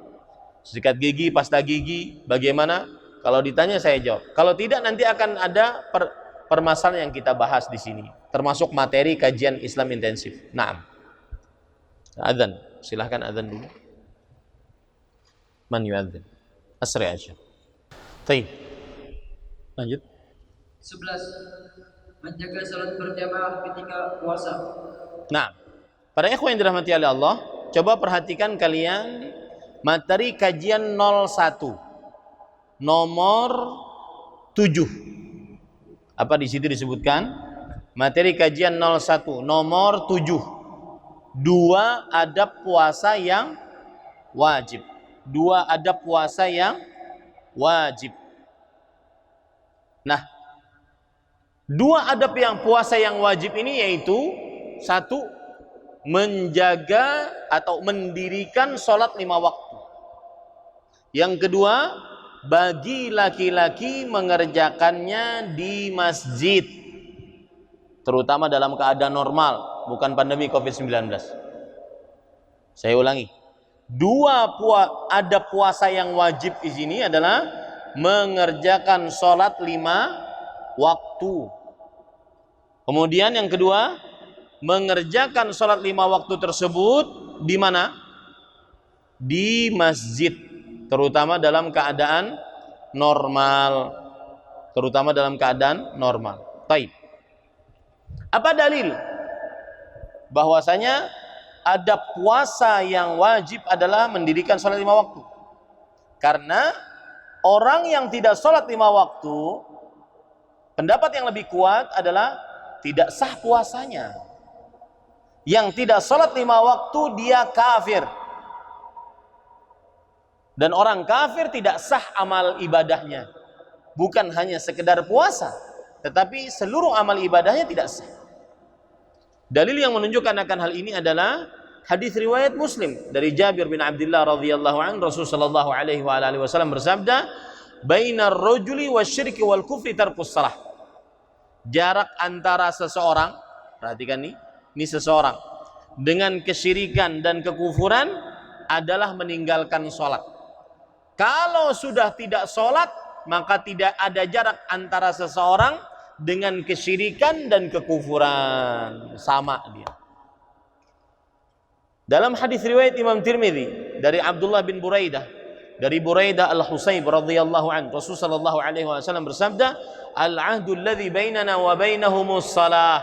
S1: Sikat gigi, pasta gigi, bagaimana? Kalau ditanya saya jawab. Kalau tidak, nanti akan ada permasalahan yang kita bahas di sini, termasuk materi kajian Islam intensif. Naam. Adzan, silahkan adzan dulu. Man yuadzin? Asri aja. Baik. Lanjut.
S2: 11. Menjaga salat berjamaah ketika puasa.
S1: Nah, para ikhwan yang dirahmati oleh Allah, coba perhatikan kalian materi kajian 01 nomor 7. Apa di situ disebutkan? Materi kajian 01 nomor 7. 2 adab puasa yang wajib. 2 adab puasa yang wajib. Nah, 2 adab yang puasa yang wajib ini yaitu 1, menjaga atau mendirikan sholat 5 waktu. Yang kedua, bagi laki-laki mengerjakannya di masjid, terutama dalam keadaan normal, bukan pandemi COVID-19. Saya ulangi, 2 adab puasa yang wajib di sini adalah mengerjakan sholat 5 waktu. Kemudian yang kedua, mengerjakan sholat 5 waktu tersebut di mana? Di masjid. terutama dalam keadaan normal. Taib. Apa dalil bahwasanya ada puasa yang wajib adalah mendirikan sholat 5 waktu? Karena orang yang tidak sholat 5 waktu, pendapat yang lebih kuat adalah tidak sah puasanya. Yang tidak sholat 5 waktu dia kafir. Dan orang kafir tidak sah amal ibadahnya. Bukan hanya sekedar puasa, tetapi seluruh amal ibadahnya tidak sah. Dalil yang menunjukkan akan hal ini adalah hadis riwayat Muslim dari Jabir bin Abdullah radhiyallahu anhu, Rasulullah sallallahu alaihi wasallam bersabda, "Bainar rajuli wasyirki wal kufri tarkus shalah." Jarak antara seseorang, perhatikan ini seseorang dengan kesyirikan dan kekufuran adalah meninggalkan sholat. Kalau sudah tidak sholat, maka tidak ada jarak antara seseorang dengan kesyirikan dan kekufuran. Sama dia. Dalam hadis riwayat Imam Tirmidzi dari Abdullah bin Buraidah, dari Buraidah al-Husayb radhiyallahu anhu, Rasulullah sallallahu alaihi wasallam bersabda, "Al-'ahdu alladhi bainana wa bainahumus shalah,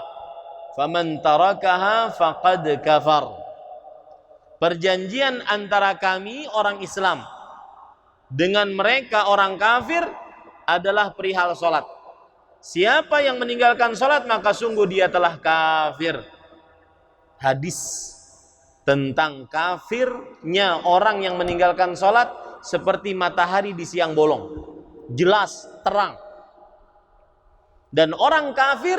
S1: faman tarakaha faqad kafar." Perjanjian antara kami orang Islam dengan mereka orang kafir adalah perihal sholat. Siapa yang meninggalkan sholat maka sungguh dia telah kafir. Hadis tentang kafirnya orang yang meninggalkan sholat seperti matahari di siang bolong, jelas, terang. Dan orang kafir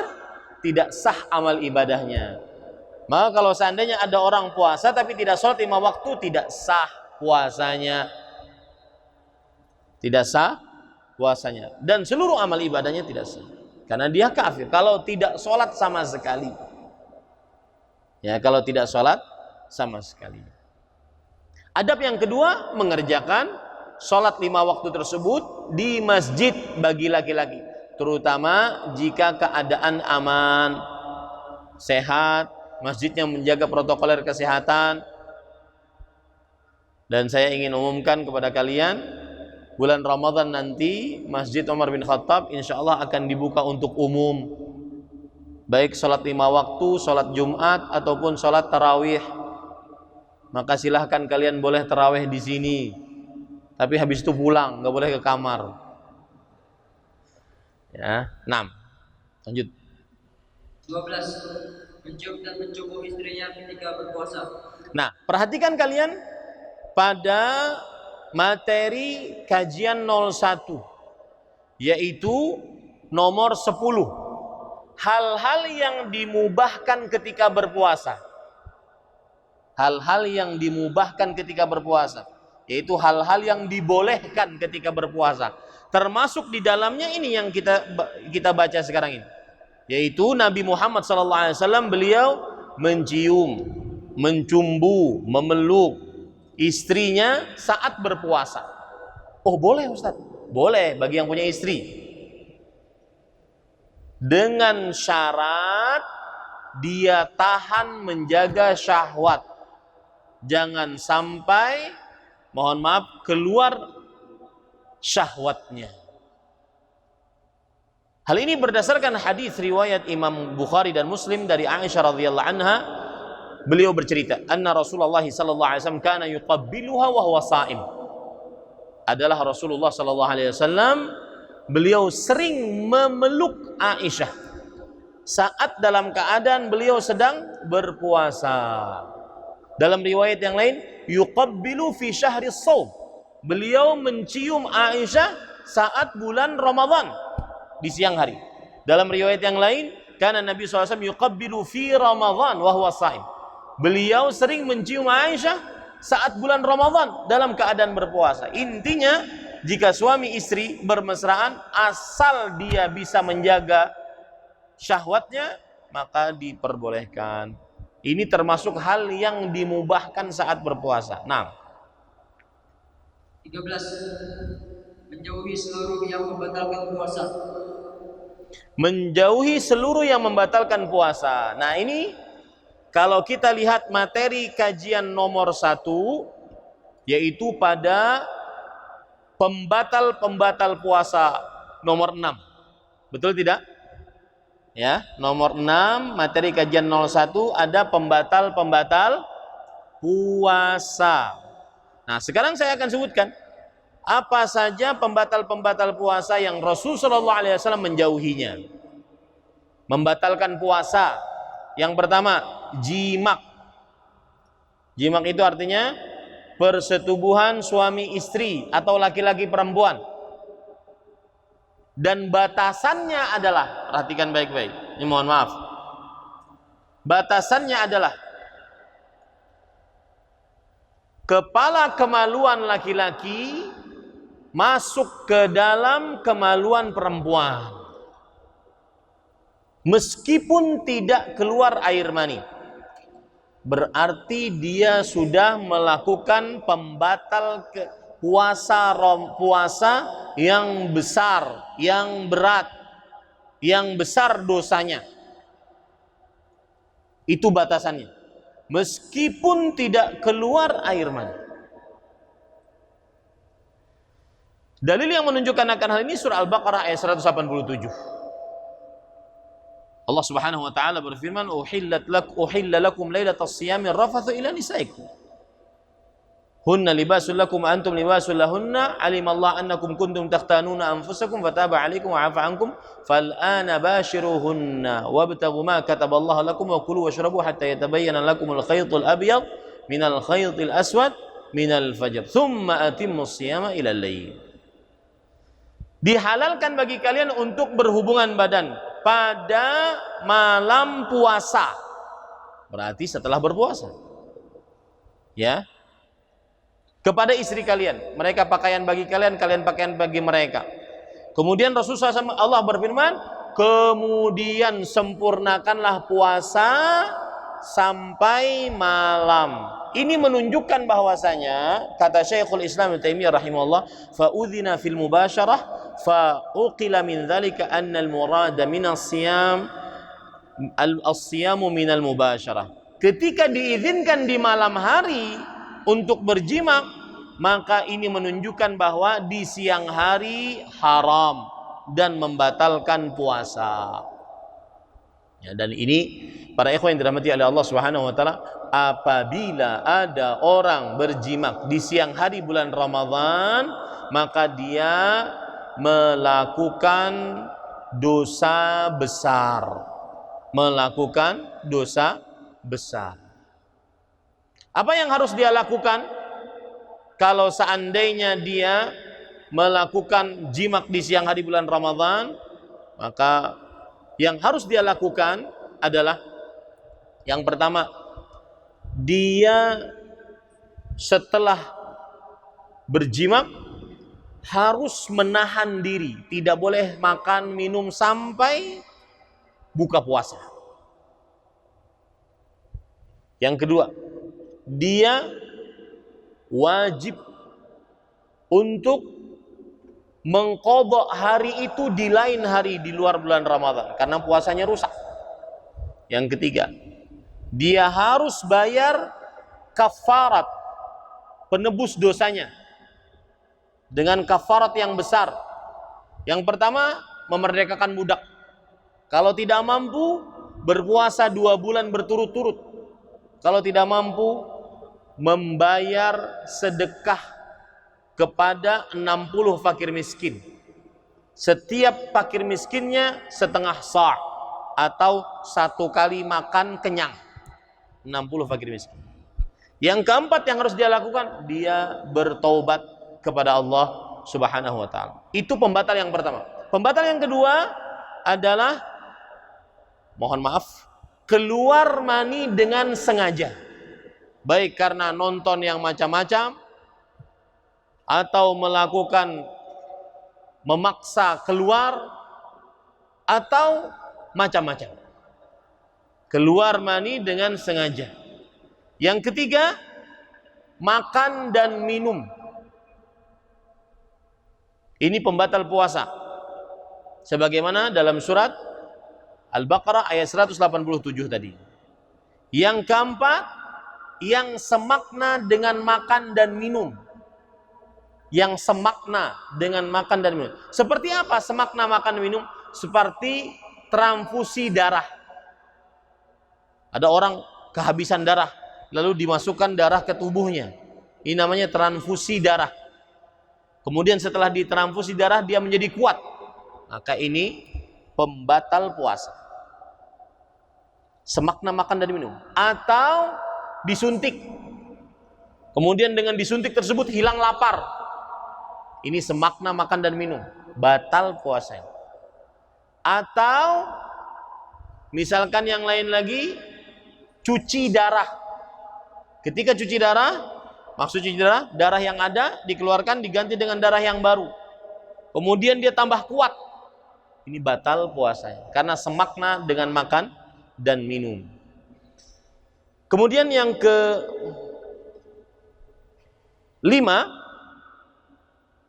S1: tidak sah amal ibadahnya. Maka kalau seandainya ada orang puasa tapi tidak sholat 5 waktu, tidak sah puasanya. Tidak sah puasanya. Dan seluruh amal ibadahnya tidak sah. Karena dia kafir. Kalau tidak sholat sama sekali. Ya, kalau tidak sholat sama sekali. Adab yang kedua, mengerjakan sholat 5 waktu tersebut di masjid bagi laki-laki. Terutama jika keadaan aman, sehat, masjidnya menjaga protokoler kesehatan. Dan saya ingin umumkan kepada kalian, bulan Ramadan nanti Masjid Umar bin Khattab insya Allah akan dibuka untuk umum, baik sholat 5 waktu, sholat Jumat ataupun sholat tarawih. Maka silahkan kalian boleh tarawih di sini, tapi habis itu pulang, nggak boleh ke kamar. Ya, 6. Lanjut.
S2: 12. Mencium dan mencukup istrinya ketika berpuasa.
S1: Nah, perhatikan kalian pada materi kajian 01, yaitu nomor 10, hal-hal yang dimubahkan ketika berpuasa. Hal-hal yang dimubahkan ketika berpuasa, yaitu hal-hal yang dibolehkan ketika berpuasa. Termasuk di dalamnya ini yang kita baca sekarang ini, yaitu Nabi Muhammad SAW beliau mencium, mencumbu, memeluk istrinya saat berpuasa. Oh boleh Ustaz? Boleh bagi yang punya istri, dengan syarat dia tahan menjaga syahwat. Jangan sampai, mohon maaf, keluar syahwatnya. Hal ini berdasarkan hadis riwayat Imam Bukhari dan Muslim dari Aisyah radhiyallahu anha. Beliau bercerita, anna Rasulullah sallallahu alaihi wasallam kana yuqabbiluha wa huwa sha'im. Adalah Rasulullah sallallahu alaihi wasallam, beliau sering memeluk Aisyah saat dalam keadaan beliau sedang berpuasa. Dalam riwayat yang lain, yuqabbilu fi syahri shaum. Beliau mencium Aisyah saat bulan Ramadan di siang hari. Dalam riwayat yang lain, karena Nabi SAW yuqabbilu fi Ramadan wa huwa sha'im. Beliau sering mencium Aisyah saat bulan Ramadan dalam keadaan berpuasa. Intinya, jika suami istri bermesraan, asal dia bisa menjaga syahwatnya, maka diperbolehkan. Ini termasuk hal yang dimubahkan saat berpuasa. Nah,
S2: 13. Menjauhi seluruh yang membatalkan puasa.
S1: Menjauhi seluruh yang membatalkan puasa. Nah ini, kalau kita lihat materi kajian nomor 1, yaitu pada pembatal-pembatal puasa nomor 6. Betul tidak? Ya, nomor 6 materi kajian 01 ada pembatal-pembatal puasa. Nah, sekarang saya akan sebutkan apa saja pembatal-pembatal puasa yang Rasulullah SAW menjauhinya. Membatalkan puasa. Yang pertama, jimak. Jimak itu artinya persetubuhan suami istri atau laki-laki perempuan. Dan batasannya adalah, perhatikan baik-baik, ini mohon maaf, batasannya adalah kepala kemaluan laki-laki masuk ke dalam kemaluan perempuan meskipun tidak keluar air mani, berarti dia sudah melakukan pembatal puasa yang besar, yang berat, yang besar dosanya. Itu batasannya. Meskipun tidak keluar air mani. Dalil yang menunjukkan akan hal ini surah Al-Baqarah ayat 187. Allah Subhanahu wa taala berfirman, "Uhilla lakum lailatas siyami rafathu ila nisaikum. Hunna libasul lakum wa antum libasul lahunna, alimallahu annakum kuntum takhtanuna anfusakum fataba 'alaikum wa 'afa 'ankum, fal'ana bashiruhunna wabtaghu ma kataballahu lakum wa kulu washrabu hatta yatabayyana lakumul khaytul abyad minal khaytil aswad minal fajr, thumma atimmus siyama ilal lail." Dihalalkan bagi kalian untuk berhubungan badan pada malam puasa. Berarti setelah berpuasa. Ya. Kepada istri kalian, mereka pakaian bagi kalian, kalian pakaian bagi mereka. Kemudian Rasulullah SAW, Allah berfirman, kemudian sempurnakanlah puasa sampai malam. Ini menunjukkan bahwasanya, kata Syekhul Islam Ibnu Taimiyah rahimahullah, fa udzina fil mubasyarah fa uqila min dzalika anna al murada min as-siyam as-siyamu min al mubasyarah. Ketika diizinkan di malam hari untuk berjimak, maka ini menunjukkan bahwa di siang hari haram dan membatalkan puasa. Ya, dan ini para ikhwan yang dirahmati oleh Allah Subhanahu wa taala, apabila ada orang berjimak di siang hari bulan Ramadan, maka dia melakukan dosa besar. Melakukan dosa besar. Apa yang harus dia lakukan kalau seandainya dia melakukan jimak di siang hari bulan Ramadan? Maka yang harus dia lakukan adalah yang pertama, dia setelah berjimak harus menahan diri, tidak boleh makan minum sampai buka puasa. Yang kedua, dia wajib untuk mengqadha hari itu di lain hari di luar bulan Ramadan karena puasanya rusak. Yang ketiga, dia harus bayar kafarat, penebus dosanya dengan kafarat yang besar. Yang pertama, memerdekakan budak. Kalau tidak mampu, berpuasa 2 bulan berturut-turut. Kalau tidak mampu, membayar sedekah kepada 60 fakir miskin. Setiap fakir miskinnya setengah sa' atau 1 kali makan kenyang. 60 fakir miskin. Yang keempat yang harus dia lakukan, dia bertaubat kepada Allah Subhanahu wa taala. Itu pembatal yang pertama. Pembatal yang kedua adalah, mohon maaf, keluar mani dengan sengaja. Baik karena nonton yang macam-macam, atau melakukan memaksa keluar, atau macam-macam. Keluar mani dengan sengaja. Yang ketiga, makan dan minum. Ini pembatal puasa. Sebagaimana dalam surat Al-Baqarah ayat 187 tadi. Yang keempat, yang semakna dengan makan dan minum. yang semakna dengan makan dan minum. Seperti apa semakna makan dan minum? Seperti transfusi darah. Ada orang kehabisan darah, lalu dimasukkan darah ke tubuhnya. Ini namanya transfusi darah. Kemudian setelah ditransfusi darah, dia menjadi kuat. Maka ini pembatal puasa. Semakna makan dan minum. Atau disuntik. Kemudian dengan disuntik tersebut hilang lapar. Ini semakna makan dan minum. Batal puasanya. Atau misalkan yang lain lagi, cuci darah. Ketika cuci darah, maksud cuci darah, darah yang ada dikeluarkan diganti dengan darah yang baru. Kemudian dia tambah kuat. Ini batal puasanya. Karena semakna dengan makan dan minum. Kemudian yang kelima,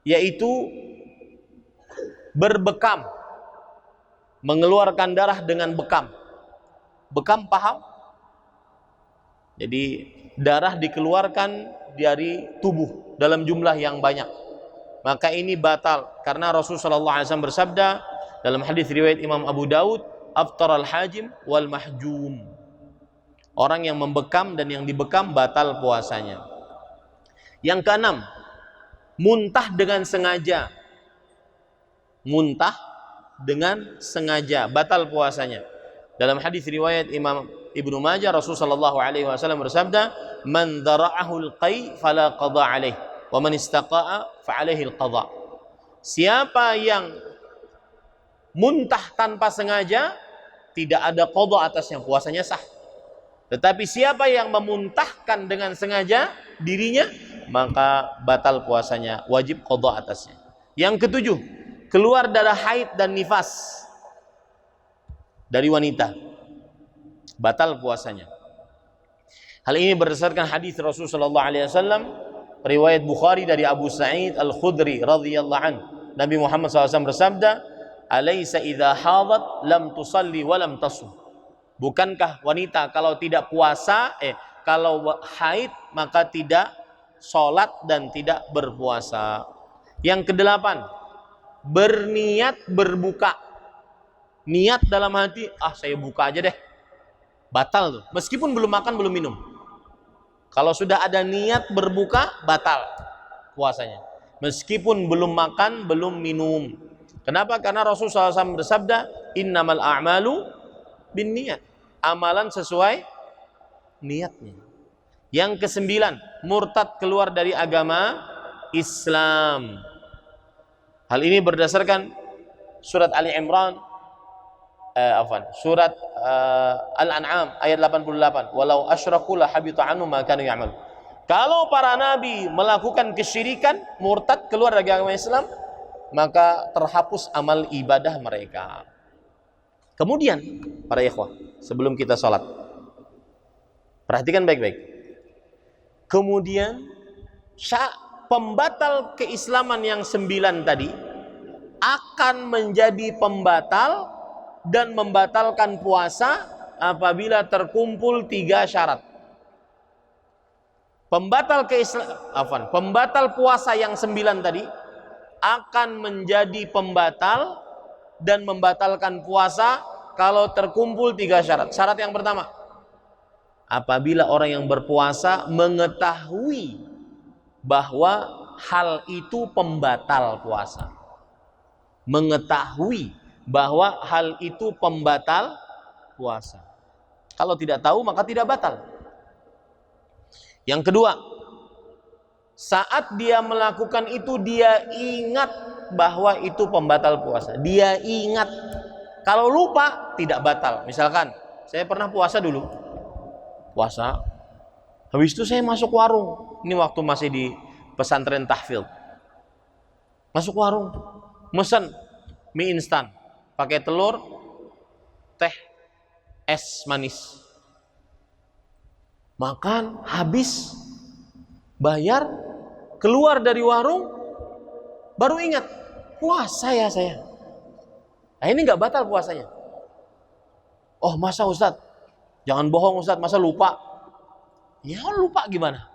S1: yaitu berbekam. Mengeluarkan darah dengan bekam. Bekam paham? Jadi darah dikeluarkan dari tubuh dalam jumlah yang banyak. Maka ini batal karena Rasulullah SAW bersabda dalam hadis riwayat Imam Abu Daud, aftaral hajim wal mahjum. Orang yang membekam dan yang dibekam batal puasanya. Yang keenam, muntah dengan sengaja. Muntah dengan sengaja batal puasanya. Dalam hadis riwayat Imam Ibnu Majah, Rasulullah SAW bersabda, "Man dara'ahul qai fala qada alaih, wa man istaqa'a fa alaihi al-qada." Siapa yang muntah tanpa sengaja, tidak ada qada atasnya, puasanya sah. Tetapi siapa yang memuntahkan dengan sengaja dirinya, maka batal puasanya, wajib qada atasnya. Yang ketujuh, keluar darah haid dan nifas dari wanita, batal puasanya. Hal ini berdasarkan hadis Rasulullah SAW, riwayat Bukhari dari Abu Sa'id Al-Khudri radhiyallahu anhu. Nabi Muhammad SAW bersabda, "Alaysa idza hadat lam tusalli wa lam tasum." Bukankah wanita kalau tidak puasa, kalau haid maka tidak sholat dan tidak berpuasa. Yang kedelapan, berniat berbuka. Niat dalam hati, saya buka aja deh. Batal tuh, meskipun belum makan, belum minum. Kalau sudah ada niat berbuka, batal puasanya. Meskipun belum makan, belum minum. Kenapa? Karena Rasulullah SAW bersabda, "Innamal a'malu bin niat." Amalan sesuai niatnya. Yang kesembilan, murtad, keluar dari agama Islam. Hal ini berdasarkan surat Ali Imran, surat Al-An'am ayat 88. Walau asyraku la habita anhum ma kanu ya'mal. Kalau para nabi melakukan kesyirikan, murtad, keluar dari agama Islam, maka terhapus amal ibadah mereka. Kemudian, para ikhwah, sebelum kita sholat, perhatikan baik-baik. Kemudian, pembatal keislaman yang 9 tadi akan menjadi pembatal dan membatalkan puasa apabila terkumpul 3 syarat. Pembatal puasa yang 9 tadi akan menjadi pembatal dan membatalkan puasa kalau terkumpul 3 syarat. Syarat yang pertama, apabila orang yang berpuasa mengetahui bahwa hal itu pembatal puasa. Mengetahui bahwa hal itu pembatal puasa. Kalau tidak tahu maka tidak batal. Yang kedua, saat dia melakukan itu dia ingat bahwa itu pembatal puasa. Dia ingat. Kalau lupa tidak batal. Misalkan saya pernah puasa dulu. Puasa. Habis itu saya masuk warung. Ini waktu masih di pesantren tahfidz. Masuk warung, mesen mie instan, pakai telur, teh, es manis. Makan, habis, bayar, keluar dari warung, baru ingat, puasa ya saya. Nah ini nggak batal puasanya. Oh masa Ustadz? Jangan bohong Ustadz, masa lupa? Ya lupa gimana?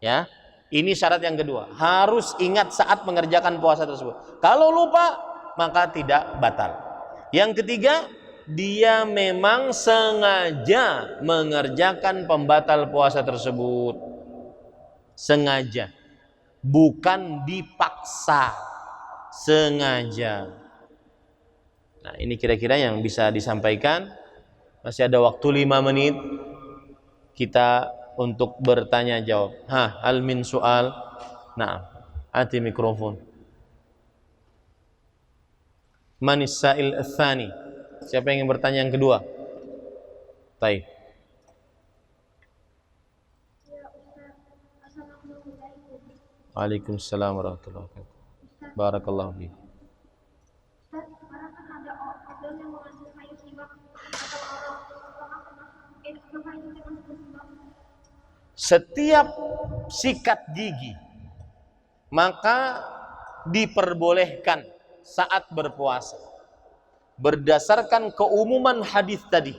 S1: Ya, Ini syarat yang kedua, harus ingat saat mengerjakan puasa tersebut. Kalau lupa, maka tidak batal. Yang ketiga, dia memang sengaja mengerjakan pembatal puasa tersebut. Sengaja, bukan dipaksa. Sengaja. Nah, ini kira-kira yang bisa disampaikan. Masih ada waktu 5 menit kita untuk bertanya jawab. Hal min soal. Nah, ati mikrofon. Manis sa'il ats-tsani. Siapa yang ingin bertanya yang kedua? Baik. Waalaikumsalam warahmatullahi wabarakatuh. Barakallahu fiik. Setiap sikat gigi maka diperbolehkan saat berpuasa. Berdasarkan keumuman hadis tadi,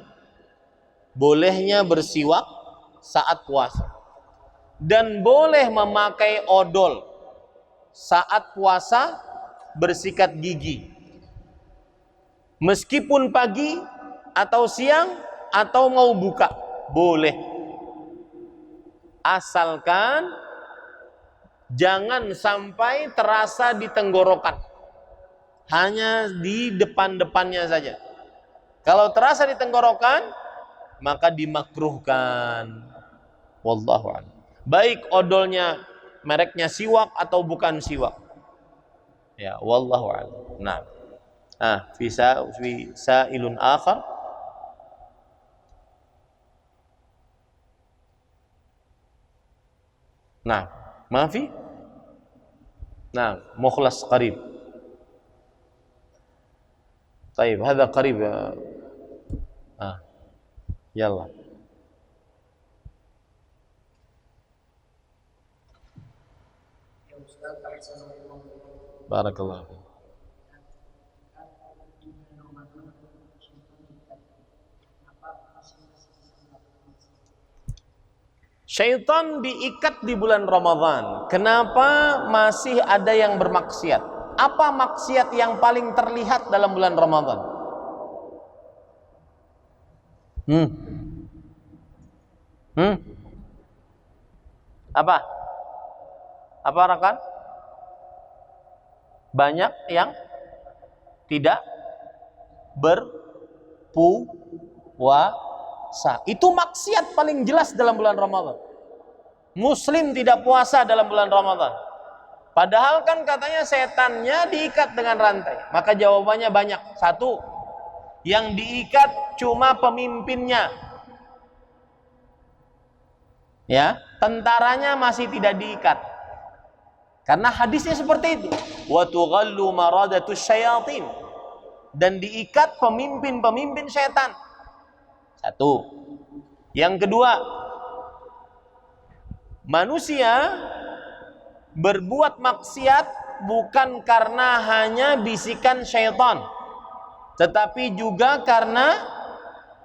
S1: bolehnya bersiwak saat puasa dan boleh memakai odol saat puasa bersikat gigi, meskipun pagi atau siang atau mau buka, boleh. Asalkan jangan sampai terasa di tenggorokan, hanya di depan-depannya saja. Kalau terasa di tenggorokan, maka dimakruhkan. Wallahu a'lam. Baik odolnya mereknya siwak atau bukan siwak. Ya, wallahu a'lam. Nah. Bisa ilun akhar. Nah, maafi? Nah, mukhlas qarib. طيب هذا قريب. يلا. بارك الله فيك. Syaitan diikat di bulan Ramadan. Kenapa masih ada yang bermaksiat? Apa maksiat yang paling terlihat dalam bulan Ramadan? Apa? Apa rekan? Banyak yang tidak berpuasa. Itu maksiat paling jelas dalam bulan Ramadan. Muslim tidak puasa dalam bulan Ramadan. Padahal kan katanya setannya diikat dengan rantai. Maka jawabannya banyak. Satu, yang diikat cuma pemimpinnya. Ya, tentaranya masih tidak diikat. Karena hadisnya seperti itu. Wa tughallu maradatus syayatin. Dan diikat pemimpin-pemimpin setan. Satu. Yang kedua, manusia berbuat maksiat bukan karena hanya bisikan syaitan, tetapi juga karena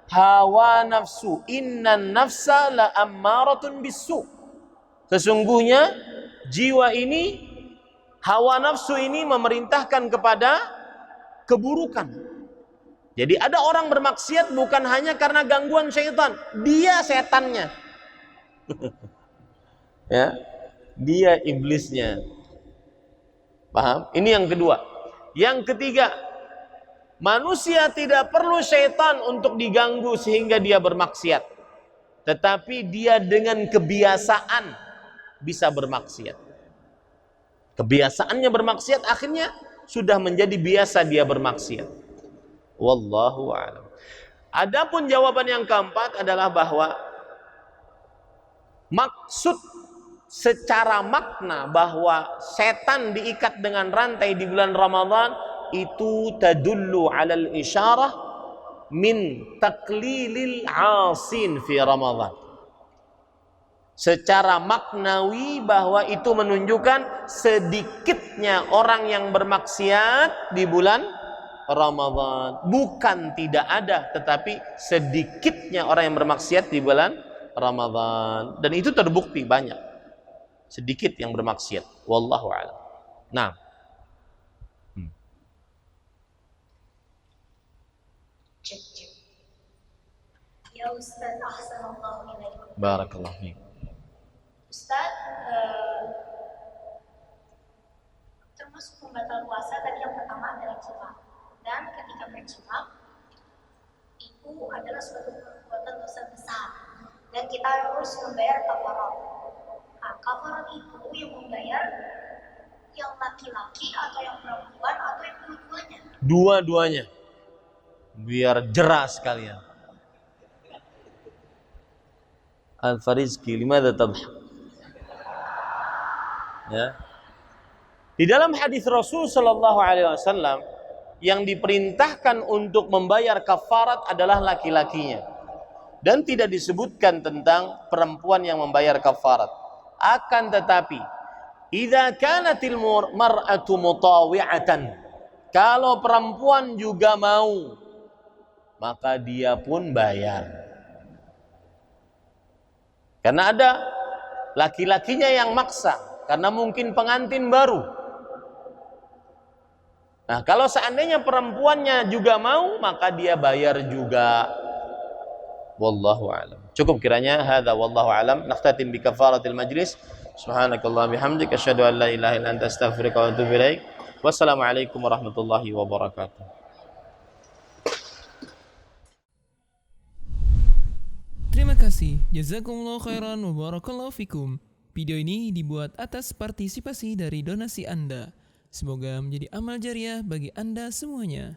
S1: hawa nafsu. Innan nafsa la ammaratun bisu. Sesungguhnya jiwa ini, hawa nafsu ini memerintahkan kepada keburukan. Jadi ada orang bermaksiat bukan hanya karena gangguan syaitan, dia setannya. Ya, dia iblisnya. Paham? Ini yang kedua. Yang ketiga, manusia tidak perlu syaitan untuk diganggu sehingga dia bermaksiat. Tetapi dia dengan kebiasaan bisa bermaksiat. Kebiasaannya bermaksiat akhirnya sudah menjadi biasa dia bermaksiat. Wallahu a'lam. Adapun jawaban yang keempat adalah bahwa maksud secara makna bahwa setan diikat dengan rantai di bulan Ramadan itu tadullu 'alal isyarah min taqlilil 'asin fi Ramadan. Secara maknawi bahwa itu menunjukkan sedikitnya orang yang bermaksiat di bulan Ramadan. Bukan tidak ada, tetapi sedikitnya orang yang bermaksiat di bulan Ramadan. Dan itu terbukti banyak. sedikit yang bermaksiat. Wallahu a'lam. Nah.
S3: Ya Ustaz, ahsanallahu ilaikum.
S1: Barakallahu fiik.
S3: Ustaz, termasuk pembatal puasa tadi yang pertama adalah jima. Dan ketika berjima itu adalah suatu perbuatan dosa besar dan kita harus membayar kafarat. Nah, kafarat itu yang membayar yang laki-laki atau yang perempuan atau yang dua-duanya?
S1: Dua-duanya. Biar jelas sekalian. Al-Farizki, limadha tadhak? Ya. Di dalam hadis Rasul sallallahu alaihi wasallam yang diperintahkan untuk membayar kafarat adalah laki-lakinya. Dan tidak disebutkan tentang perempuan yang membayar kafarat. Akan tetapi, idza kanatil mar'atu mutawi'atan, kalau perempuan juga mau, maka dia pun bayar. Karena ada laki-lakinya yang maksa, karena mungkin pengantin baru. Nah, kalau seandainya perempuannya juga mau, maka dia bayar juga. Wallahu a'lam. Cukup kiranya hadza wallahu a'lam. Naqtatim bi kafaratil majlis. Subhanakallah bihamdika asyhadu an la ilaha illa anta astaghfiruka wa atubu ilaik. Wassalamualaikum warahmatullahi wabarakatuh.
S4: Terima kasih. Jazakumullah khairan wa barakallahu fikum. Video ini dibuat atas partisipasi dari donasi Anda. Semoga menjadi amal jariah bagi Anda semuanya.